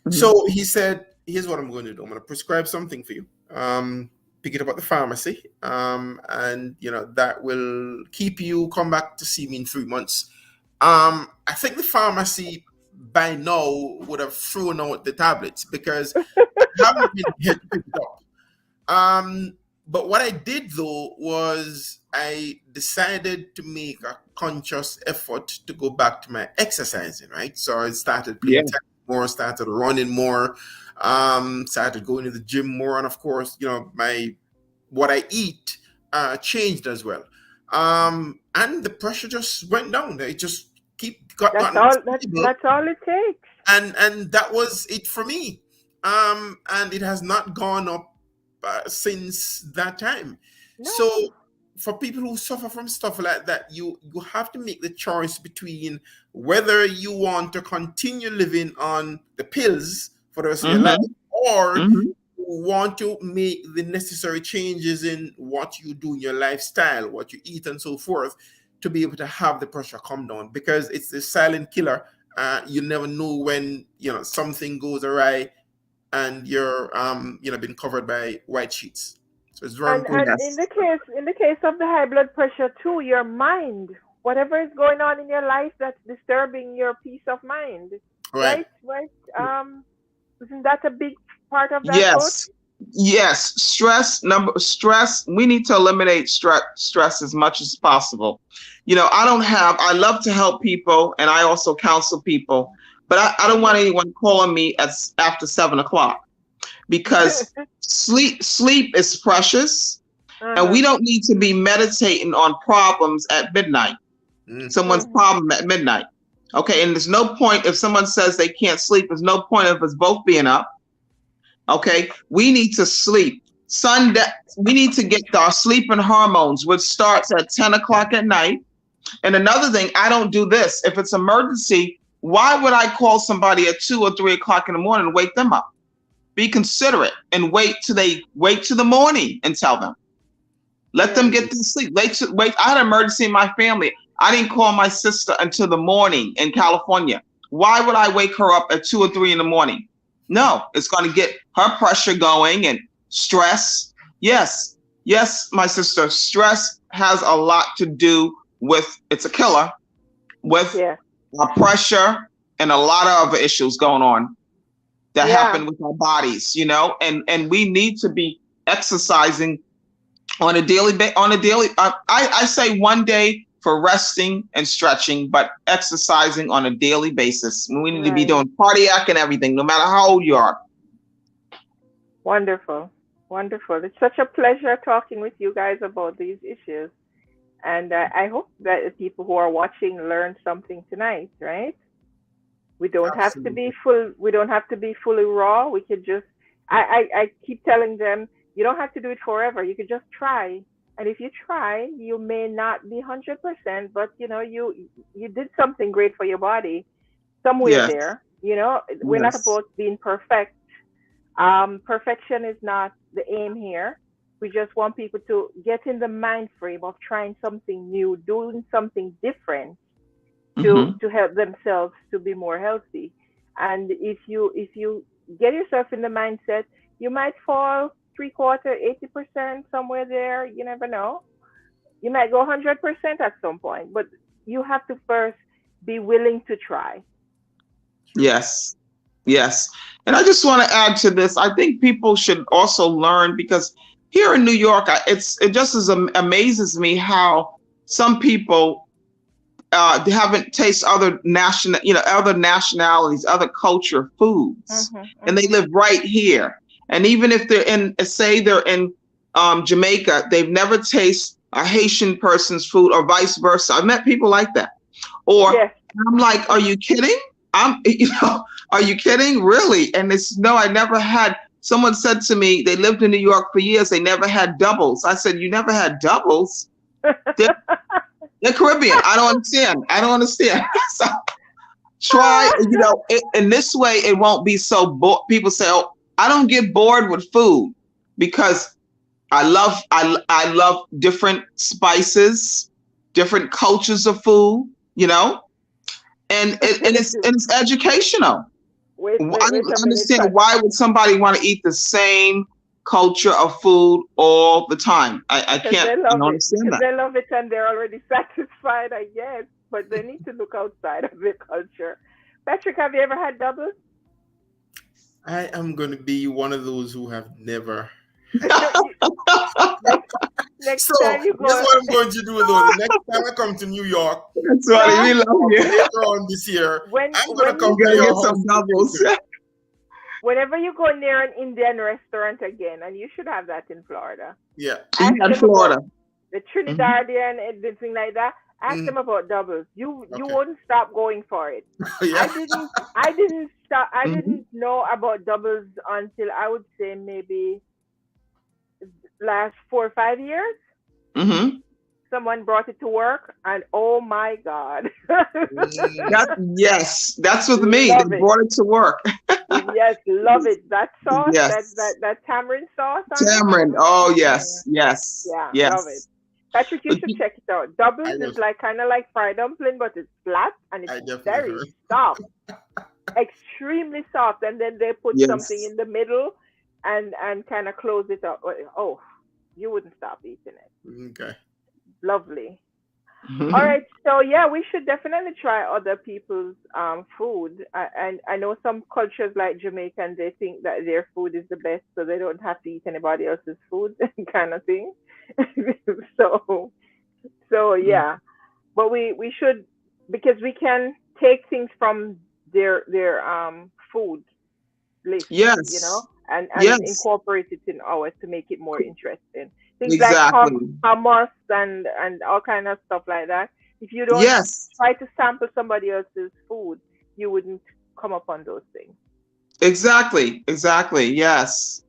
Mm-hmm. So he said, "Here's what I'm going to do. I'm going to prescribe something for you. Pick it up at the pharmacy, and that will keep you. Come back to see me in 3 months." I think the pharmacy by now would have thrown out the tablets, because I haven't been here to pick it up. But what I did though was I decided to make a conscious effort to go back to my exercising, right? So I started playing tennis more, started running more, started going to the gym more, and of course, what I eat changed as well. And the pressure just went down. It just that's all it takes. And that was it for me. And it has not gone up since that time. No. So for people who suffer from stuff like that, you have to make the choice between whether you want to continue living on the pills for the rest of your life, or you want to make the necessary changes in what you do in your lifestyle, what you eat, and so forth, to be able to have the pressure come down, because it's the silent killer. You never know when something goes awry, and you're been covered by white sheets. So it's very important. And in the case of the high blood pressure too, your mind, whatever is going on in your life that's disturbing your peace of mind, right? Isn't that a big part of that? Yes. Stress. We need to eliminate stress as much as possible. I love to help people, and I also counsel people, but I don't want anyone calling me after 7:00, because sleep is precious, and we don't need to be meditating on problems at midnight. Someone's problem at midnight. Okay, and there's no point if someone says they can't sleep. There's no point of us both being up. Okay, we need to sleep. We need to get our sleeping hormones, which starts at 10:00 at night. And another thing, I don't do this. If it's emergency, why would I call somebody at 2 or 3 o'clock in the morning and wake them up? Be considerate and wait till the morning and tell them. Let them get to sleep. Wait. I had an emergency in my family. I didn't call my sister until the morning in California. Why would I wake her up at 2 or 3 in the morning? No, it's going to get her pressure going, and stress. Yes, my sister, stress has a lot to do with, it's a killer, with pressure and a lot of other issues going on that happen with our bodies, and we need to be exercising on a daily I say one day for resting and stretching, but exercising on a daily basis. We need to be doing cardiac and everything, no matter how old you are. Wonderful. It's such a pleasure talking with you guys about these issues. And I hope that the people who are watching learn something tonight, right? We don't have to be fully raw. We could just, I keep telling them, you don't have to do it forever. You could just try And if you try, you may not be 100%, but you did something great for your body somewhere Yes. there. We're not Yes. about being perfect. Perfection is not the aim here. We just want people to get in the mind frame of trying something new, doing something different to Mm-hmm. help themselves to be more healthy. And if you get yourself in the mindset, you might fall three quarter, 80% somewhere there. You never know. You might go 100% at some point, but you have to first be willing to try. Yes. Yes. And I just want to add to this. I think people should also learn because here in New York, it just amazes me how some people they haven't tasted other nationalities, other culture foods, Mhm. and they Mhm. live right here. And even if they're in Jamaica, they've never tasted a Haitian person's food or vice versa. I've met people like that. Or Yes. I'm like, are you kidding? Are you kidding? Really? And it's no, I never had. Someone said to me, they lived in New York for years. They never had doubles. I said, you never had doubles? They're Caribbean. I don't understand. I don't understand. So try, in this way, it won't be so people say, oh, I don't get bored with food because I love different spices, different cultures of food, and it's educational. Wait, I wait, wait don't a minute, understand Patrick. why would somebody want to eat the same culture of food all the time. I Because can't. they I love don't it. understand Because that. they love it and they're already satisfied, I guess. But they need to look outside of their culture. Patrick, have you ever had doubles? I am going to be one of those who have never. next next So, time you guess go, what I'm going to do though? The next time I come to New York, That's funny. no. We love you. later on this year, When I'm going to when come you You to gotta your get go, house some to doubles. visit. whenever you go near an Indian restaurant again, and you should have that in Florida, Yeah. ask Yeah, in them about Florida. the Hmm. Trinidadian and the thing like that. Ask Mhm. them about doubles. You Okay. won't stop going for it. I Yeah. didn't I didn't stop I Hmm. didn't know about doubles until I would say maybe last 4 or 5 years. Hmm. Someone brought it to work and oh my God. Mm, Yes, that's with me. They Love it. brought it to work. Yes, love it. That sauce, that Yes. that that tamarind sauce on it. Tamarind. Oh, Mm, yes. Yes. yeah, love it. Yes. Patrick, you But should check it out. Doubles I is will. like kind of like fried dumpling, but it's flat and it's I definitely very heard. soft, extremely soft. And then they put something yes. in the middle and kind of close it up. Oh, you wouldn't stop eating it. Okay. Lovely. All right, so yeah, we should definitely try other people's food. And I know some cultures like Jamaican, they think that their food is the best, so they don't have to eat anybody else's food, kind of thing. so so yeah, but we should, because we can take things from their food list, Yes. and Yes. incorporate it in ours to make it more interesting. Things like Exactly. hummus and all kind of stuff like that. If you don't Yes. try to sample somebody else's food, you wouldn't come upon those things. Exactly. Exactly. Yes.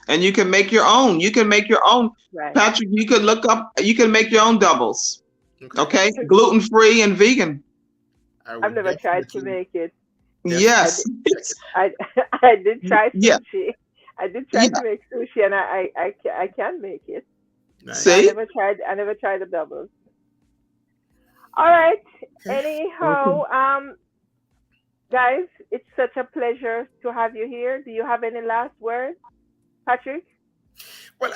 And you can make your own. You can make your own. Right. Patrick, you can make your own doubles. Okay. Okay? Gluten free and vegan. I I've would never tried to definitely, make it. I Yes. did, check it. I I did try Yeah. sushi. I did try Yeah. to make sushi, and I can make it. But Nice. See? I never tried the doubles. All right. Okay. Okay. Anyhow, guys, it's such a pleasure to have you here. Do you have any last words, Patrick? Well,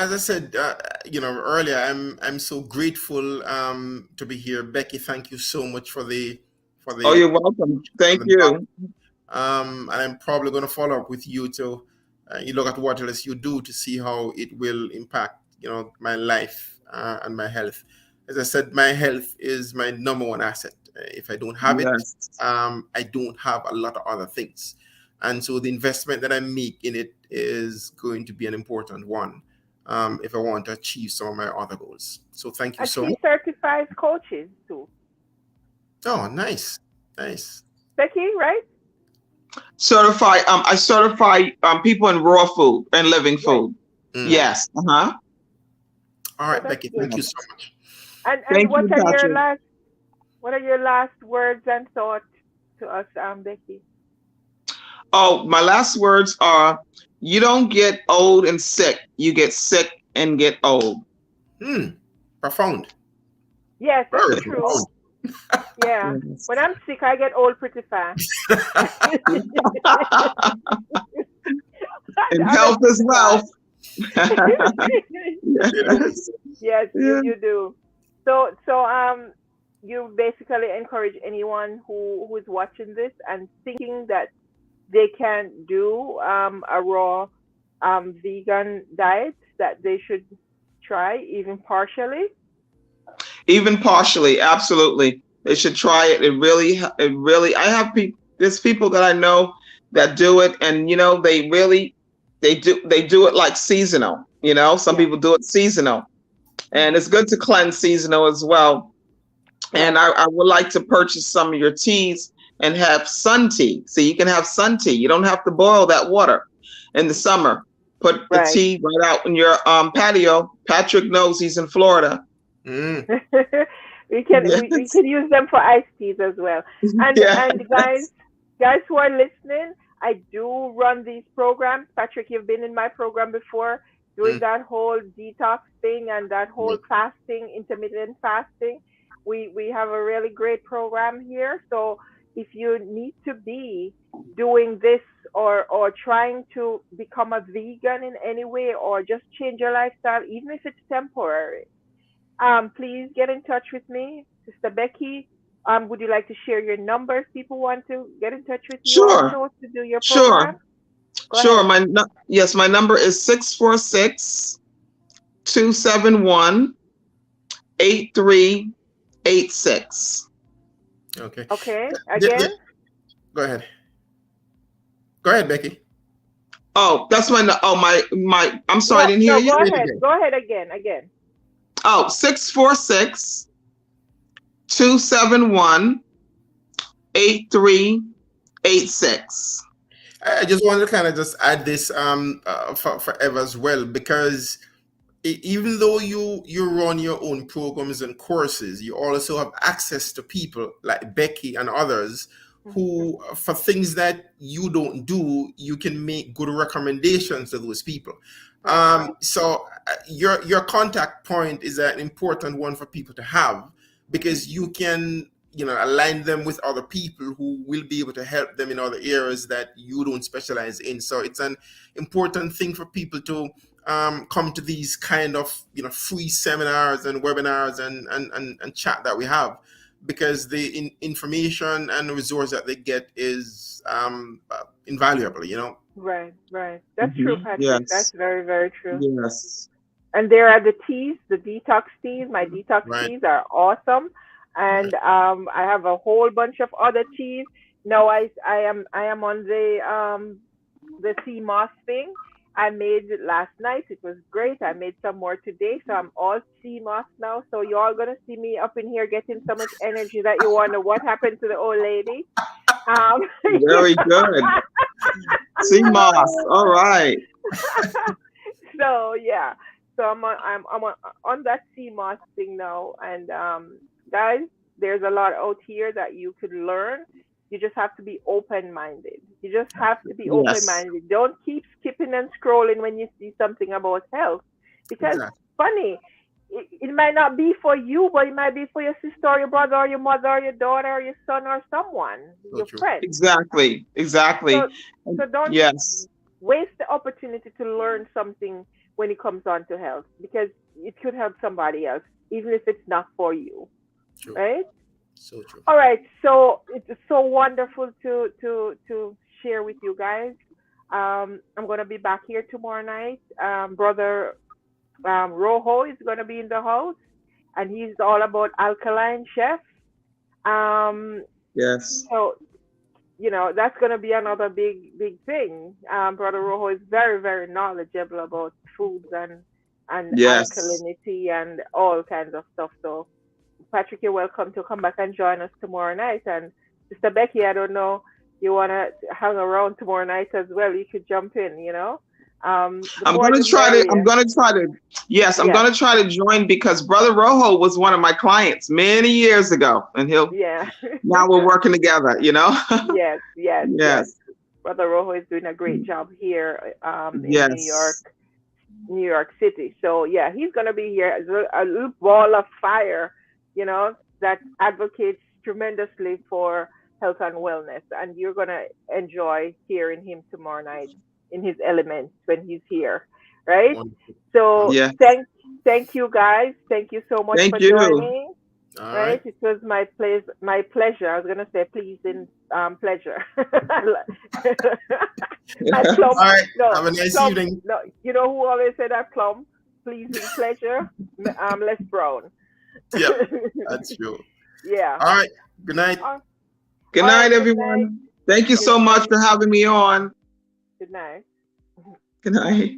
as I said, earlier, I'm so grateful to be here. Becky, thank you so much for the for Oh, the you're welcome. for Thank the knowledge. you. And I'm probably going to follow up with you to you look at what else you do to see how it will impact, my life and my health. As I said, my health is my number one asset. If I don't have it, Yes. I don't have a lot of other things. And so the investment that I make in it is going to be an important one if I want to achieve some of my other goals. So thank you And so she much. certifies coaches too. Oh, nice. Nice. Becky, right? I certify people in raw food and living Right. food. Mm. Right. Yes. Uh-huh. All So right, that's Becky, good. thank you so much. And Thank what you, are your Patrick. last words and thoughts to us, Becky? Oh, my last words are: you don't get old and sick. You get sick and get old. Profound. Yes, that's Very true. profound. Yeah. Yes. When I'm sick, I get old pretty fast. And health Honestly, is wealth. It Yes. is. yes, Yeah. you do. So you basically encourage anyone who's watching this and thinking that they can do a raw vegan diet, that they should try even partially. Even partially, absolutely. They should try it. It really, I have people, there's people that I know that do it, and they do it like seasonal. Some Yeah. people do it seasonal, and it's good to cleanse seasonal as well. And Right. I would like to purchase some of your teas and have sun tea. So you can have sun tea. You don't have to boil that water in the summer. Put the Right. tea right out in your patio. Patrick knows he's in Florida. Mm. We Yes. can use them for iced teas as well. And Yes. guys who are listening, I do run these programs. Patrick, you've been in my program before, doing Mm. that whole detox thing and that whole Mm. fasting, intermittent fasting. We have a really great program here. So if you need to be doing this, or trying to become a vegan in any way, or just change your lifestyle, even if it's temporary, please get in touch with me, Sister Becky. Would you like to share your numbers? People want to get in touch with you Sure. also to do your Sure. program. Go Sure. ahead. Yes, my number is 646-271-8386. Okay. Okay. Yeah, yeah. Again. Go ahead. Go ahead, Becky. Oh, that's my I'm sorry, I No, didn't hear no. you. Go Say it ahead. again. Go ahead again. Again. Oh, 646-271-8386. I just wanted to kind of just add this for Eva as well, because even though you run your own programs and courses, you also have access to people like Becky and others who, for things that you don't do, you can make good recommendations to those people. Right. So your contact point is an important one for people to have, because you can align them with other people who will be able to help them in other areas that you don't specialize in. So it's an important thing for people to come to these kind of free seminars and webinars and chat that we have, because the information and the resource that they get is invaluable. Right. Right. That's true, Patrick. That's Yes. very, very true. Yes. And there are the teas, the detox teas. My detox Right. teas are awesome, Right. and I have a whole bunch of other teas. Now I am on the sea moss thing. I made it last night. It was great. I made some more today, so I'm all sea moss now. So you're all gonna see me up in here getting so much energy that you wonder what happened to the old lady. Um, Very good. Sea moss. All right. so yeah, so I'm on that sea moss thing now, and guys, there's a lot out here that you could learn. You just have to be open minded. You just have to be open Yes. minded. Don't keep skipping and scrolling when you see something about health, because Exactly. funny, it might not be for you, but it might be for your sister or your brother or your mother or your daughter or your son or someone, So your true. friend. Exactly. Exactly. So don't Yes. waste the opportunity to learn something when it comes on to health, because it could help somebody else, even if it's not for you, True. right? So true. All right, so it's so wonderful to share with you guys. I'm gonna be back here tomorrow night. Brother Rojo is gonna be in the house, and he's all about alkaline chef. Um, Yes. so that's going to be another big thing. Brother Rojo is very, very knowledgeable about foods and Yes. alkalinity and all kinds of stuff. So Patrick, you're welcome to come back and join us tomorrow night. And Sister Becky, I don't know, you want to hang around tomorrow night as well, you could jump in. The I'm more gonna the try to. I'm merrier. gonna try to. Yes, I'm Yeah, gonna try to join because Brother Rojo was one of my clients many years ago, and yeah. now we're working together. You know. Yes, yes, yes. Yes. Brother Rojo is doing a great job here in Yes. New York City. So yeah, he's gonna be here as a little ball of fire, that advocates tremendously for health and wellness. And you're gonna enjoy hearing him tomorrow night in his elements when he's here, right? Wonderful. So Wonderful. Yes. thank you guys. Thank you so much Thank for you. joining. All Right? right. It was my pleasure. I was gonna say pleasing pleasure. My All plum, right. no, Have a nice plum, evening. no. You know who always said that plum? Pleasing pleasure, less brown. Yep, that's true. Yeah. All right. Good night. All Good all night, right. Good night. everyone. Thank you Good so much night. for having me on. Good night. Good night.